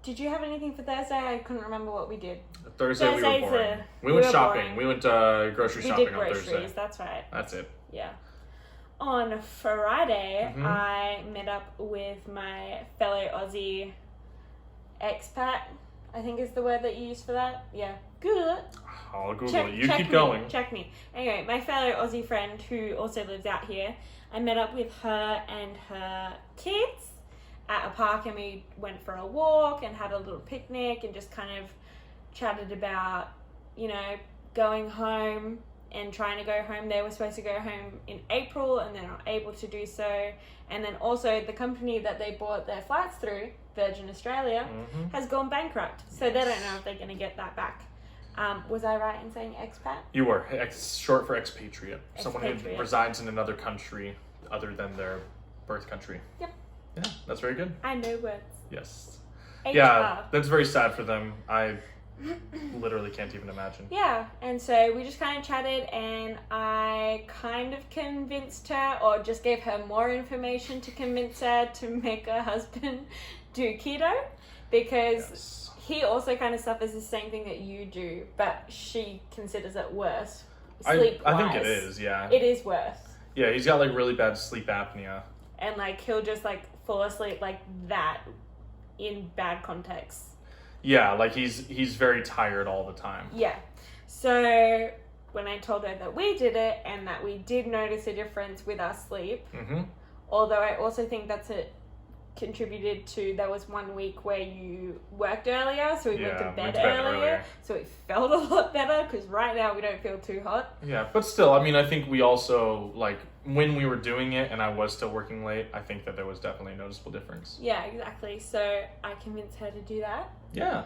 Did you have anything for Thursday? I couldn't remember what we did. Thursday we were Thursday's boring. We we went were shopping. boring. We went grocery We shopping did on groceries. Thursday. That's right. That's it. Yeah. On Friday, Mhm. I met up with my fellow Aussie expat. I think is the word that you use for that. Yeah. Google it. I'll Google it. You check keep me, going. Check me. Anyway, my fellow Aussie friend who also lives out here, I met up with her and her kids at a park, and we went for a walk and had a little picnic and just kind of chatted about, going home and trying to go home. They were supposed to go home in April and they're not able to do so. And then also the company that they bought their flights through, Virgin Australia, has gone bankrupt. So they don't know if they're going to get that back. Was I right in saying expat? You were. Short for expatriate. Someone who Expatriate. resides in another country other than their birth country. Yep. Yeah, that's very good. I know words. Yes. HR. Yeah, that's very sad for them. I literally can't even imagine. Yeah, and so we just kind of chatted, and I kind of convinced her, or just gave her more information to convince her to make her husband do keto, because Yes. he also kind of suffers the same thing that you do, but she considers it worse. I Sleep-wise. think it is, yeah. It is worse. Yeah, he's got really bad sleep apnea. And he'll just fall asleep like that in bad contexts. Yeah, like he's very tired all the time. Yeah. So when I told her that we did it and that we did notice a difference with our sleep, Mm-hmm. although I also think that's contributed to, there was 1 week where you worked earlier, so we went to bed earlier, so it felt a lot better, because right now we don't feel too hot. Yeah, but still, I mean, I think we also, like, when we were doing it and I was still working late, I think that there was definitely a noticeable difference. Yeah, exactly. So I convinced her to do that. Yeah.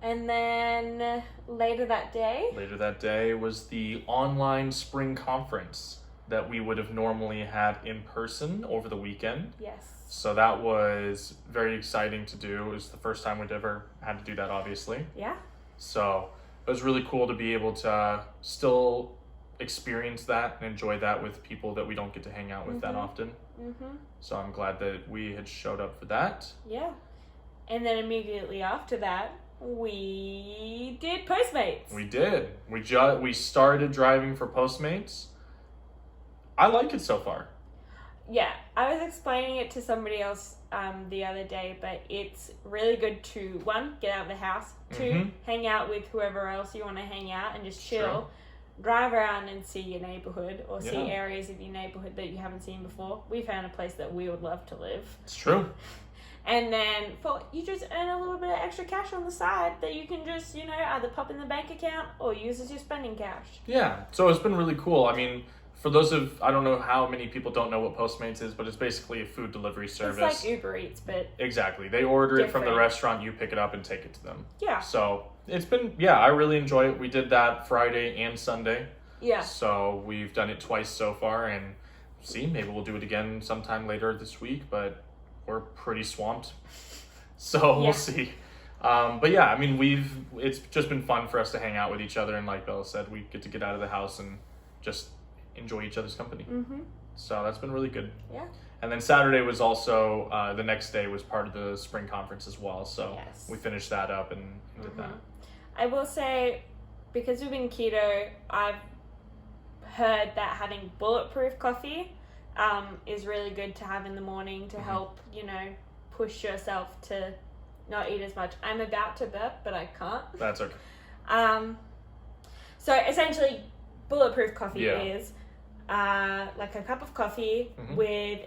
And then later that day was the online spring conference that we would have normally had in person over the weekend. Yes. So that was very exciting to do. It was the first time we'd ever had to do that, obviously. Yeah. So it was really cool to be able to still experience that and enjoy that with people that we don't get to hang out with that often. Mm-hmm. So I'm glad that we had showed up for that. Yeah. And then immediately after that, we did Postmates. We did. We started driving for Postmates. I like it so far. Yeah, I was explaining it to somebody else the other day, but it's really good to, 1, get out of the house, 2, hang out with whoever else you want to hang out and just chill. True. Drive around and see your neighborhood, or see Yeah. areas of your neighborhood that you haven't seen before. We found a place that we would love to live. It's true. And then you just earn a little bit of extra cash on the side that you can just, either pop in the bank account or use as your spending cash. Yeah, so it's been really cool. I mean, for those I don't know how many people don't know what Postmates is, but it's basically a food delivery service. It's like Uber Eats, but... Exactly. They order it from the different. restaurant, you pick it up and take it to them. Yeah. So it's been, I really enjoy it. We did that Friday and Sunday. Yeah. So we've done it twice so far, and maybe we'll do it again sometime later this week, but we're pretty swamped. So we'll see. But yeah, I mean, it's just been fun for us to hang out with each other, and like Bella said, we get to get out of the house and just enjoy each other's company. Mm-hmm. So that's been really good. Yeah. And then Saturday was also, the next day was part of the spring conference as well. So Yes. we finished that up and did that. I will say, because we've been keto, I've heard that having bulletproof coffee is really good to have in the morning to help, push yourself to not eat as much. I'm about to burp, but I can't. That's okay. So essentially, bulletproof coffee Yeah. is like a cup of coffee with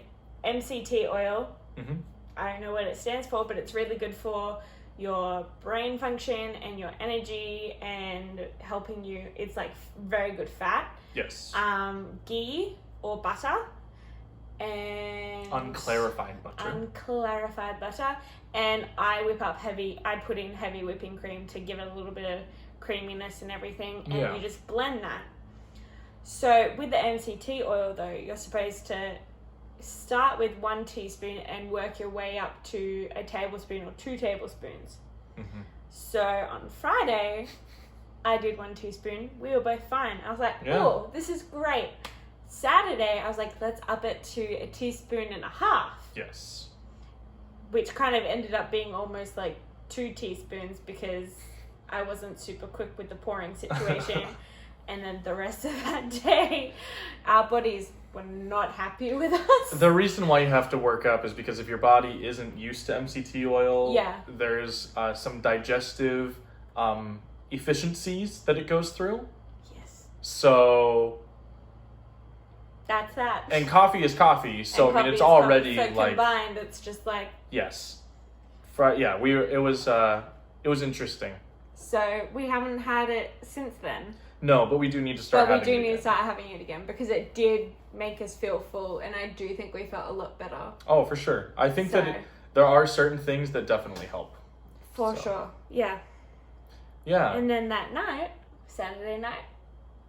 MCT oil. Mm-hmm. I don't know what it stands for, but it's really good for your brain function and your energy and helping you. It's like very good fat. Yes. Ghee or butter. And Unclarified butter. Unclarified butter. And I put in heavy whipping cream to give it a little bit of creaminess and everything. And you just blend that. So with the MCT oil though, you're supposed to start with 1 teaspoon and work your way up to a tablespoon or 2 tablespoons. Mm-hmm. So on Friday, I did 1 teaspoon. We were both fine. I was like, Yeah. oh, this is great. Saturday, I was like, let's up it to 1.5 teaspoons. Yes. Which kind of ended up being almost like 2 teaspoons because I wasn't super quick with the pouring situation. And then the rest of that day, our bodies were not happy with us. The reason why you have to work up is because if your body isn't used to MCT oil, there's some digestive efficiencies that it goes through. Yes. So... That's that. And coffee is coffee, so I mean it's already so like combined. It's just like yes, it was interesting. So we haven't had it since then. No, but we do need to start. But we having do it need again. to start having it again because it did make us feel full, and I do think we felt a lot better. Oh, for sure. I think that there are certain things that definitely help. For sure, yeah. Yeah. And then that night, Saturday night.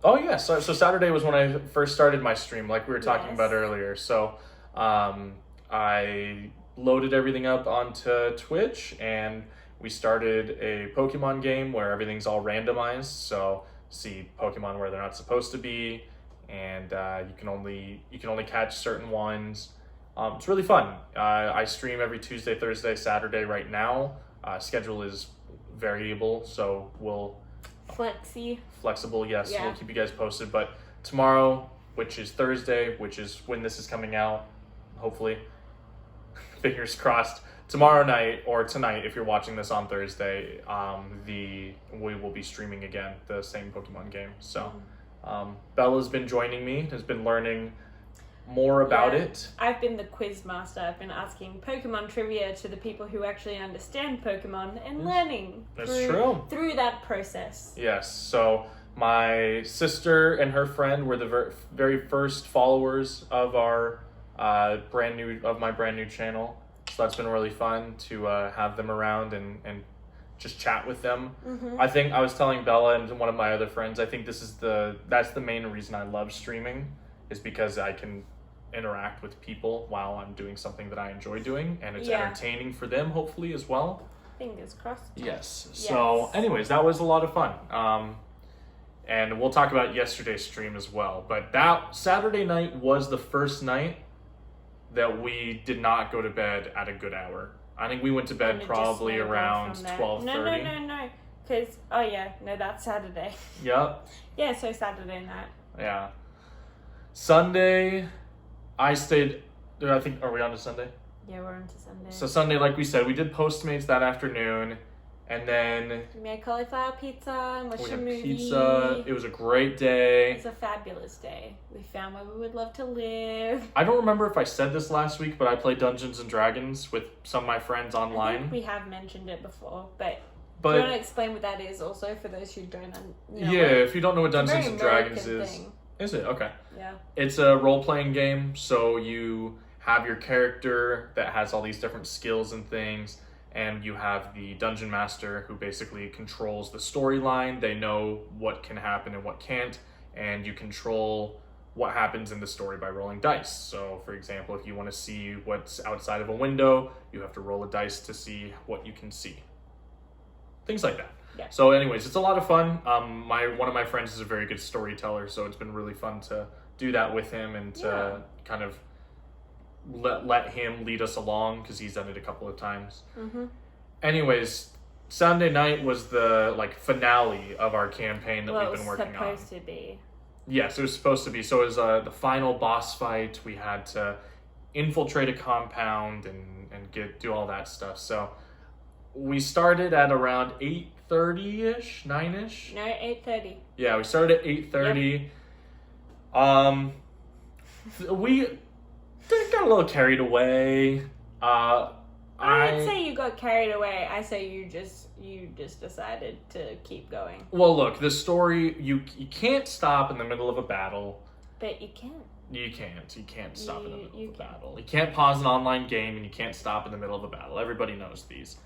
Oh yeah, so Saturday was when I first started my stream, like we were talking about earlier. So I loaded everything up onto Twitch, and we started a Pokemon game where everything's all randomized. So see Pokemon where they're not supposed to be, and you can only catch certain ones. It's really fun. I stream every Tuesday, Thursday, Saturday right now. Schedule is variable, so we'll. Flexible, yes. Yeah. We'll keep you guys posted. But tomorrow, which is Thursday, which is when this is coming out, hopefully, fingers crossed, tomorrow night or tonight, if you're watching this on Thursday, we will be streaming again the same Pokemon game. So Bella's been joining me, has been learning more about it. I've been the quiz master. I've been asking Pokemon trivia to the people who actually understand Pokemon and learning through that process. Yes. So my sister and her friend were the very first followers of our my brand new channel. So that's been really fun to have them around and just chat with them. I think I was telling Bella and one of my other friends, I think that's the main reason I love streaming, is because I can interact with people while I'm doing something that I enjoy doing, and it's entertaining for them, hopefully, as well. Fingers crossed. Yes. So anyways, that was a lot of fun. And we'll talk about yesterday's stream as well. But that Saturday night was the first night that we did not go to bed at a good hour. I think we went to bed probably around 12:30. No. Because, that's Saturday. Yep. Yeah, so Saturday night. Yeah. Sunday, I stayed, I think, are we on to Sunday? Yeah, we're on to Sunday. So Sunday, like we said, we did Postmates that afternoon. And then we made cauliflower pizza and watched a movie. We had pizza. It was a great day. It was a fabulous day. We found where we would love to live. I don't remember if I said this last week, but I played Dungeons and Dragons with some of my friends online. I think we have mentioned it before, but do you want to explain what that is also for those who don't know? Yeah, if you don't know what Dungeons and Dragons is it? Okay. Yeah. It's a role-playing game, so you have your character that has all these different skills and things, and you have the dungeon master who basically controls the storyline. They know what can happen and what can't, and you control what happens in the story by rolling dice. So, for example, if you want to see what's outside of a window, you have to roll a dice to see what you can see. Things like that. Yeah. So anyways, it's a lot of fun. One of my friends is a very good storyteller, so it's been really fun to do that with him and to kind of let him lead us along, because he's done it a couple of times. Anyways, Sunday night was the finale of our campaign that we've been working on. It was supposed to be. Yes, it was supposed to be. So it was the final boss fight. We had to infiltrate a compound and do all that stuff. So we started at around 8:30ish, 9ish. No, 8:30. Yeah, we started at 8:30. Yep. We got a little carried away. I didn't say you got carried away. I say you just decided to keep going. Well, look, the story, you can't stop in the middle of a battle. But you can. You can't stop in the middle of a battle. You can't pause an online game, and you can't stop in the middle of a battle. Everybody knows these.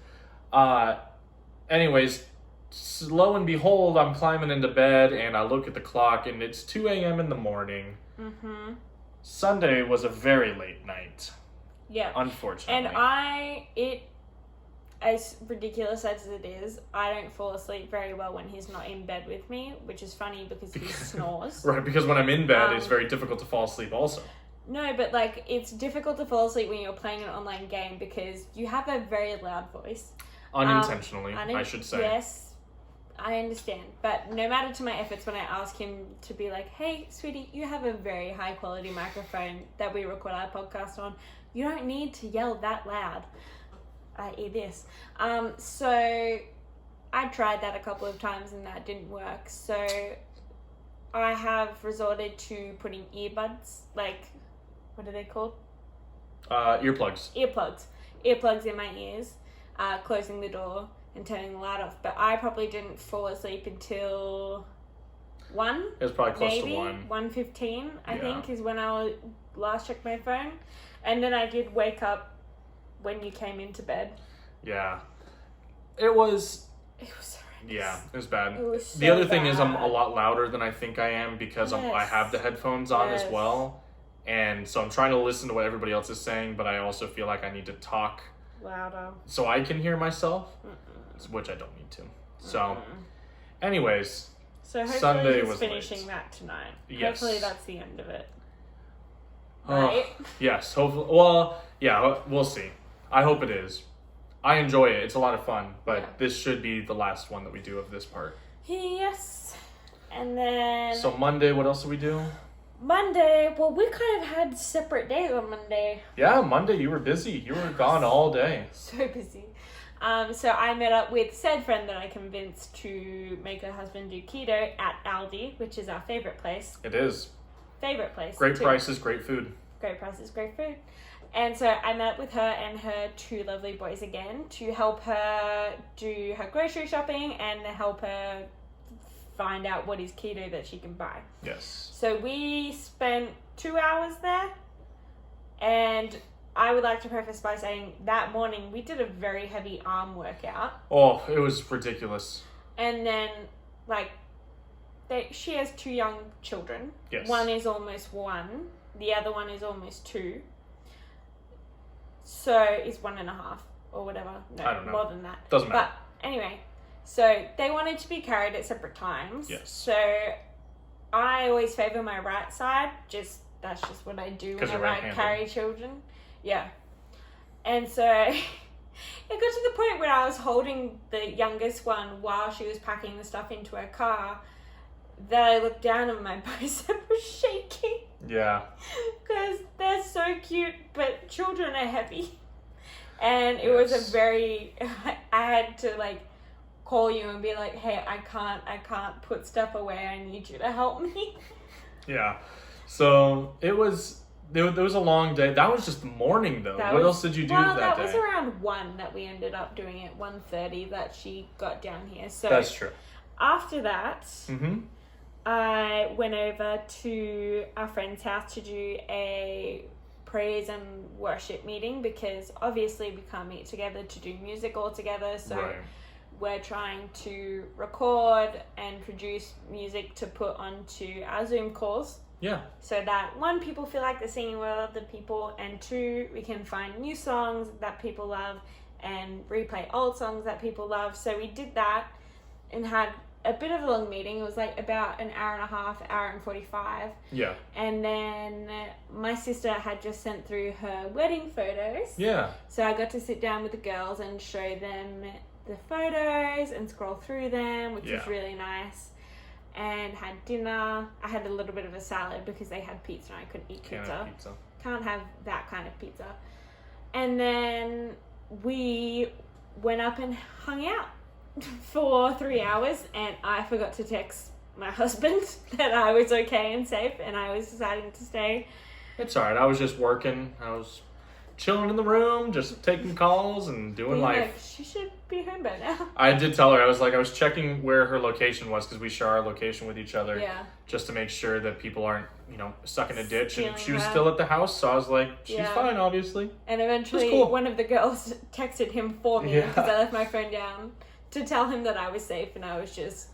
Anyways, lo and behold, I'm climbing into bed, and I look at the clock, and it's 2 a.m. in the morning. Sunday was a very late night. Yeah. Unfortunately. And as ridiculous as it is, I don't fall asleep very well when he's not in bed with me, which is funny because he snores. Right, because when I'm in bed, it's very difficult to fall asleep also. No, but it's difficult to fall asleep when you're playing an online game because you have a very loud voice. Unintentionally, I should say. Yes, I understand. But no matter to my efforts, when I ask him to be like, hey, sweetie, you have a very high quality microphone that we record our podcast on. You don't need to yell that loud, i.e. this. So I tried that a couple of times and that didn't work. So I have resorted to putting earbuds, what are they called? Earplugs. Earplugs in my ears, closing the door and turning the light off. But I probably didn't fall asleep until 1. It was probably close to 1. 1:15, I think, is when I last checked my phone. And then I did wake up when you came into bed. Yeah. It was horrendous. Yeah, it was bad. It was so the other thing bad. is I'm a lot louder than I think I am because I have the headphones on as well. And so I'm trying to listen to what everybody else is saying, but I also feel like I need to talk louder so I can hear myself, which I don't need to. So, anyways, so hopefully Sunday he's was finishing late. that tonight. Yes. Hopefully that's the end of it. Right? Yes, hopefully. Well, yeah, we'll see. I hope it is. I enjoy it. It's a lot of fun, but this should be the last one that we do of this part. Yes. And then... So Monday, what else do we do? Monday, well, we kind of had separate days on Monday. Yeah, Monday you were busy. You were gone all day. So busy. So I met up with said friend that I convinced to make her husband do keto at Aldi, which is our favorite place. It is. Favorite place. Great too. prices, great food. Great prices, great food. And so I met up with her and her two lovely boys again to help her do her grocery shopping and help her find out what is keto that she can buy. Yes. So we spent 2 hours there, and I would like to preface by saying that morning we did a very heavy arm workout. Oh, it was ridiculous. And then, like, she has 2 young children. Yes. One is almost 1. The other one is almost 2. So it's 1.5 or whatever. No, I don't know. more than that. Doesn't matter. But anyway, so they wanted to be carried at separate times. Yes. So I always favor my right side. That's just what I do 'Cause you're whenever I right-handed. carry children. Yeah. And so it got to the point where I was holding the youngest one while she was packing the stuff into her car that I looked down and my bicep was shaking. Yeah. Because they're so cute, but children are heavy. And it was Yes. a very... I had to, like, call you and be like, hey, I can't put stuff away. I need you to help me. Yeah. So it was... There was a long day. That was just the morning, though. What else did you do that that day? was around 1 that we ended up doing it, 1:30 that she got down here. So That's true. after that, Mm-hmm. I went over to our friend's house to do a praise and worship meeting because obviously we can't meet together to do music all together. So Right. we're trying to record and produce music to put onto our Zoom calls. Yeah. So that 1, people feel like they're singing with other people, and 2, we can find new songs that people love and replay old songs that people love. So we did that and had a bit of a long meeting. It was like about an hour and a half, hour and 45. Yeah. And then my sister had just sent through her wedding photos. Yeah. So I got to sit down with the girls and show them the photos and scroll through them, which was Yeah. really nice. And had dinner. I had a little bit of a salad because they had pizza and I couldn't eat Can pizza. of pizza. Can't have that kind of pizza. And then we went up and hung out for 3 hours, and I forgot to text my husband that I was okay and safe and I was deciding to stay. It's alright. I was just working. I was chilling in the room, just taking calls and doing Being life. like, she should be home by now. I did tell her, I was checking where her location was because we share our location with each other. Yeah. Just to make sure that people aren't, stuck in a ditch. And Stealing she was her. still at the house, so I was like, she's Yeah. fine, obviously. And eventually, cool. one of the girls texted him for me Yeah. because I left my phone down to tell him that I was safe, and I was just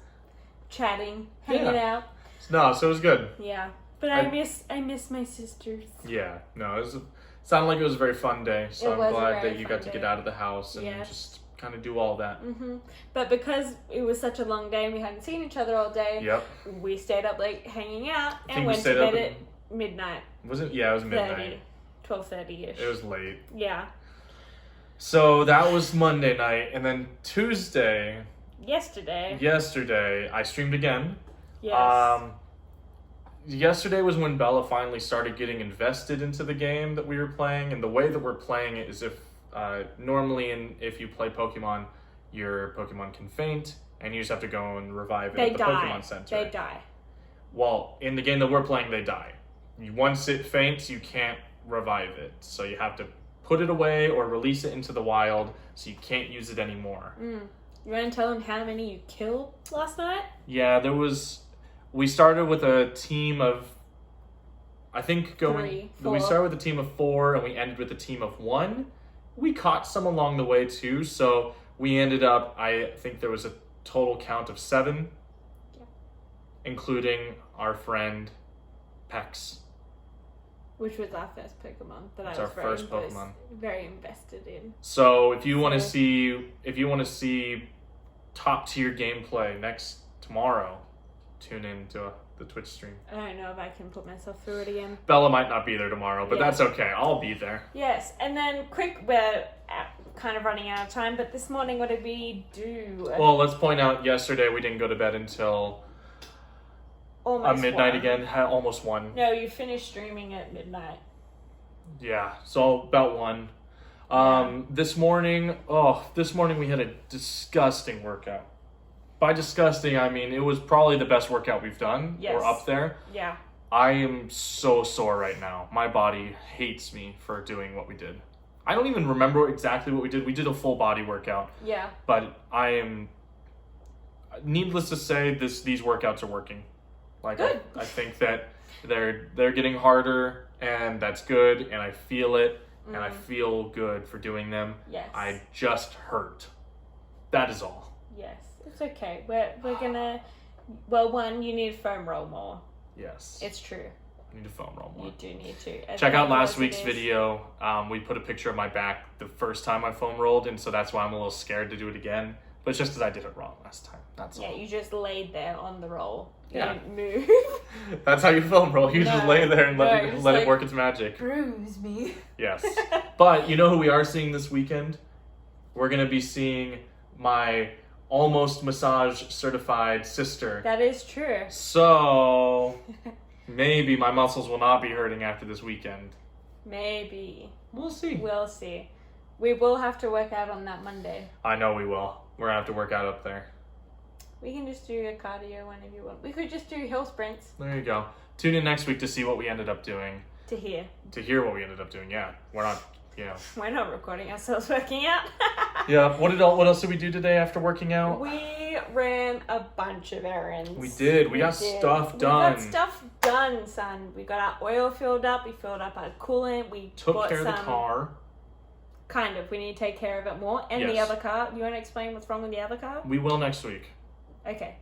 chatting, hanging out. No, so it was good. Yeah, but I- I miss my sisters. Yeah, no, it sounded like it was a very fun day. So It I'm was a glad very that you fun got to day. get out of the house and Yes. just kind of do all that. But because it was such a long day and we hadn't seen each other all day, Yep. we stayed up late hanging out I think and we went to stayed bed up at midnight. Was it? Yeah, it was midnight. 12:30ish. It was late. Yeah. So that was Monday night, and then Tuesday, Yesterday. yesterday, I streamed again. Yes. Yesterday was when Bella finally started getting invested into the game that we were playing, and the way that we're playing it is if normally if you play Pokemon, your Pokemon can faint, and you just have to go and revive it They at the die. Pokemon Center. They die. Well, in the game that we're playing, they die. Once it faints, you can't revive it, so you have to put it away or release it into the wild, so you can't use it anymore. You want to tell them how many you killed last night? Yeah, we started with a team of, I think Three, we four. started with a team of 4 and we ended with a team of 1. We caught some along the way too, so we ended up, I think there was a total count of 7, including our friend Pex. Which was our first Pokemon that It's I was our first Pokemon. very invested in. So if you want to So- see top tier gameplay tomorrow, tune in to the Twitch stream. I don't know if I can put myself through it again. Bella might not be there tomorrow, but Yeah. that's okay. I'll be there. Yes, and then we're kind of running out of time, but this morning what did we do? Well, let's point out yesterday we didn't go to bed until almost midnight 1. again, almost 1. No, you finished streaming at midnight. Yeah, so about 1. This morning we had a disgusting workout. By disgusting, I mean it was probably the best workout we've done, Yes. or up there. Yeah. I am so sore right now. My body hates me for doing what we did. I don't even remember exactly what we did. We did a full body workout, Yeah. but I am, needless to say, these workouts are working. Like, Good. I think that they're getting harder, and that's good, and I feel it, and I feel good for doing them. Yes. I just hurt. That is all. Yes. It's okay. We're gonna. Well, one, you need to foam roll more. Yes. It's true. I need to foam roll more. You do need to. As Check out painful last as it week's is. video. We put a picture of my back the first time I foam rolled, and so that's why I'm a little scared to do it again. But it's just because I did it wrong last time. That's Yeah, all. you just laid there on the roll. You Yeah. didn't move. That's how you foam roll. You just No. lay there and No, let you're it just let like- it work its magic. Bruise me. Yes. But you know who we are seeing this weekend? We're gonna be seeing my almost massage certified sister. That is true. So maybe my muscles will not be hurting after this weekend. Maybe. We'll see. We'll see. We will have to work out on that Monday. I know we will. We're gonna have to work out up there. We can just do a cardio whenever you want. We could just do hill sprints There you go. Tune in next week to see what we ended up doing. to here. To hear what we ended up doing. Yeah, we're not. We're not recording ourselves working out. Yeah. What else did we do today after working out? We ran a bunch of errands. We did. We got stuff done. We got stuff done, son. We got our oil filled up. We filled up our coolant. We Took bought care of some, the car. Kind of. We need to take care of it more. And the Yes. other car. You want to explain what's wrong with the other car? We will next week. Okay.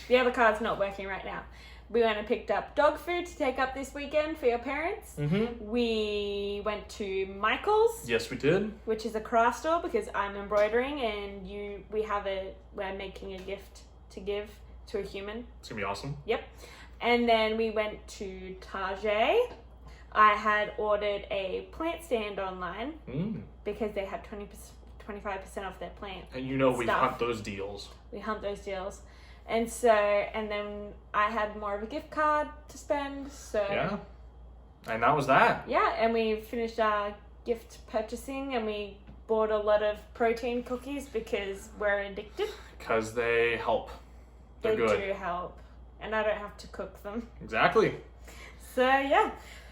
The other car's not working right now. We went and picked up dog food to take up this weekend for your parents. Mm-hmm. We went to Michael's, Yes, we did. which is a craft store because I'm embroidering and we're making a gift to give to a human. It's gonna be awesome. Yep. And then we went to Target. I had ordered a plant stand online because they had 25% off their plant. And you know we Stuff. hunt those deals. We hunt those deals. And then I had more of a gift card to spend. So Yeah. And that was that. yeah, and we finished our gift purchasing and we bought a lot of protein cookies because we're addicted. Because they help. They're They good. do help. And I don't have to cook them. Exactly. So yeah,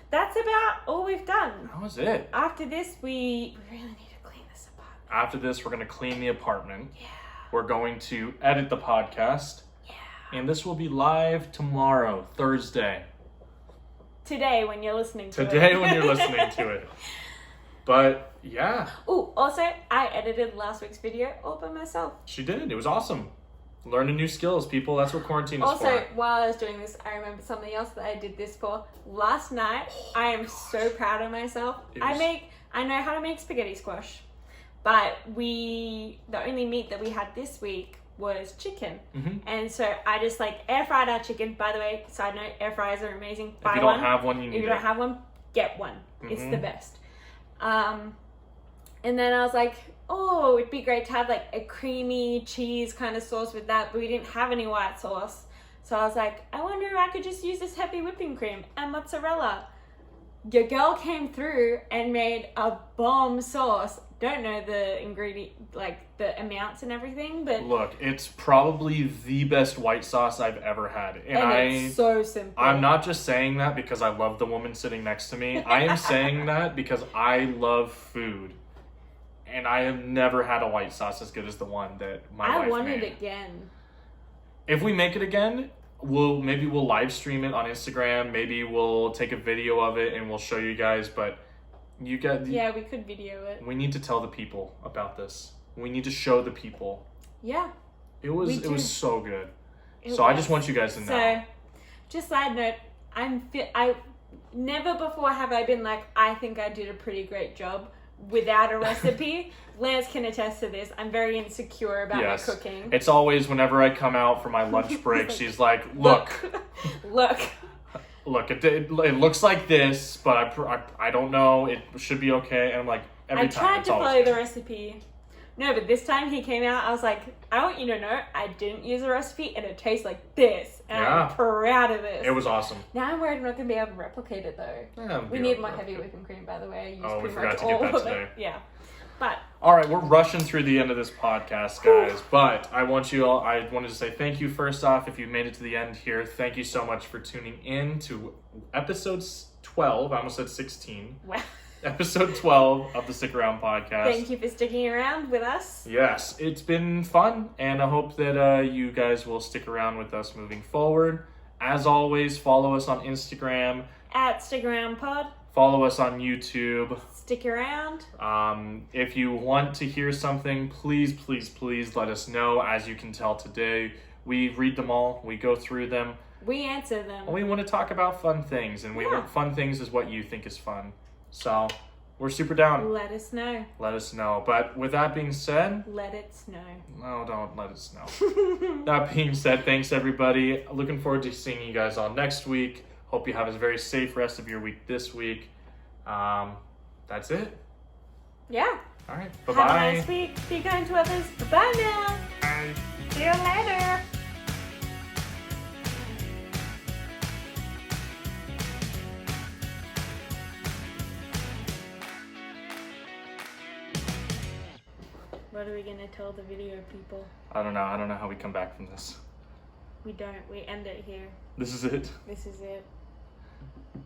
that's about all we've done. That was it. After this, we really need to clean this apartment. After this, we're gonna clean the apartment. Yeah. We're going to edit the podcast. Yeah. And this will be live tomorrow, Thursday. Today, when you're listening to it. Today when you're listening to it. But yeah, Oh, also, I edited last week's video all by myself. she did. It was awesome. Learning new skills, people. That's what quarantine is Also, for. while I was doing this, I remember something else that I did this for. Last night, I am so proud of myself. It was- I know how to make spaghetti squash, but the only meat that we had this week was chicken. Mm-hmm. And so I just air fried our chicken. By the way, side note, air fryers are amazing. If Buy you don't one. have one, you If need you don't it. have one, get one. It's Mhm. the best. And then I was like, oh, it'd be great to have a creamy cheese kind of sauce with that, but we didn't have any white sauce. So I was like, I wonder if I could just use this heavy whipping cream and mozzarella. Your girl came through and made a bomb sauce. Don't know the ingredient, the amounts and everything, but Look, it's probably the best white sauce I've ever had. And it's so simple. I'm not just saying that because I love the woman sitting next to me. I am saying that because I love food. And I have never had a white sauce as good as the one that my wife I want made. it again. If we make it again, we'll live stream it on Instagram. Maybe we'll take a video of it and we'll show you guys. But you got Yeah, we could video it. we need to tell the people about this. We need to show the people. Yeah. It We was do. so good. It So I was. just want you guys to know. So, just side note, I never before have I been like, I think I did a pretty great job without a recipe. Lance can attest to this. I'm very insecure about Yes. my cooking. It's always whenever I come out for my lunch break, she's like, look, it looks like this, but I don't know. It should be okay. And I'm like, every I time tried it's to always follow the good. recipe. No, but this time he came out, I was like, I want you to know I didn't use a recipe and it tastes like this. And Yeah. I'm proud of this. It was awesome. Now I'm worried I'm not going to be able to replicate it though. Yeah, We need more heavy whipping cream, by the way. I used Oh, we pretty forgot much to get all that of today. it. Yeah. But All right, we're rushing through the end of this podcast, guys. But I wanted to say thank you first off. If you've made it to the end here, thank you so much for tuning in to episode 12. I almost said 16. wow. Episode 12 of the Stick Around podcast. Thank you for sticking around with us. Yes, it's been fun, and I hope that you guys will stick around with us moving forward. As always, follow us on Instagram, At Stick Around Pod. follow us on YouTube. Stick around. If you want to hear something, please let us know. As you can tell today, we read them all, we go through them. We answer them. We want to talk about fun things, and fun things is what you think is fun. So, we're super down. Let us know. Let us know. But with that being said, Let it snow. no, don't let us know. That being said, thanks everybody. Looking forward to seeing you guys all next week. Hope you have a very safe rest of your week this week. That's it. Yeah. All right. Have Bye-bye. a nice week. Be kind to others. Bye now. Bye. See you later. What are we going to tell the video people? I don't know. I don't know how we come back from this. We don't. We end it here. This is it. This is it.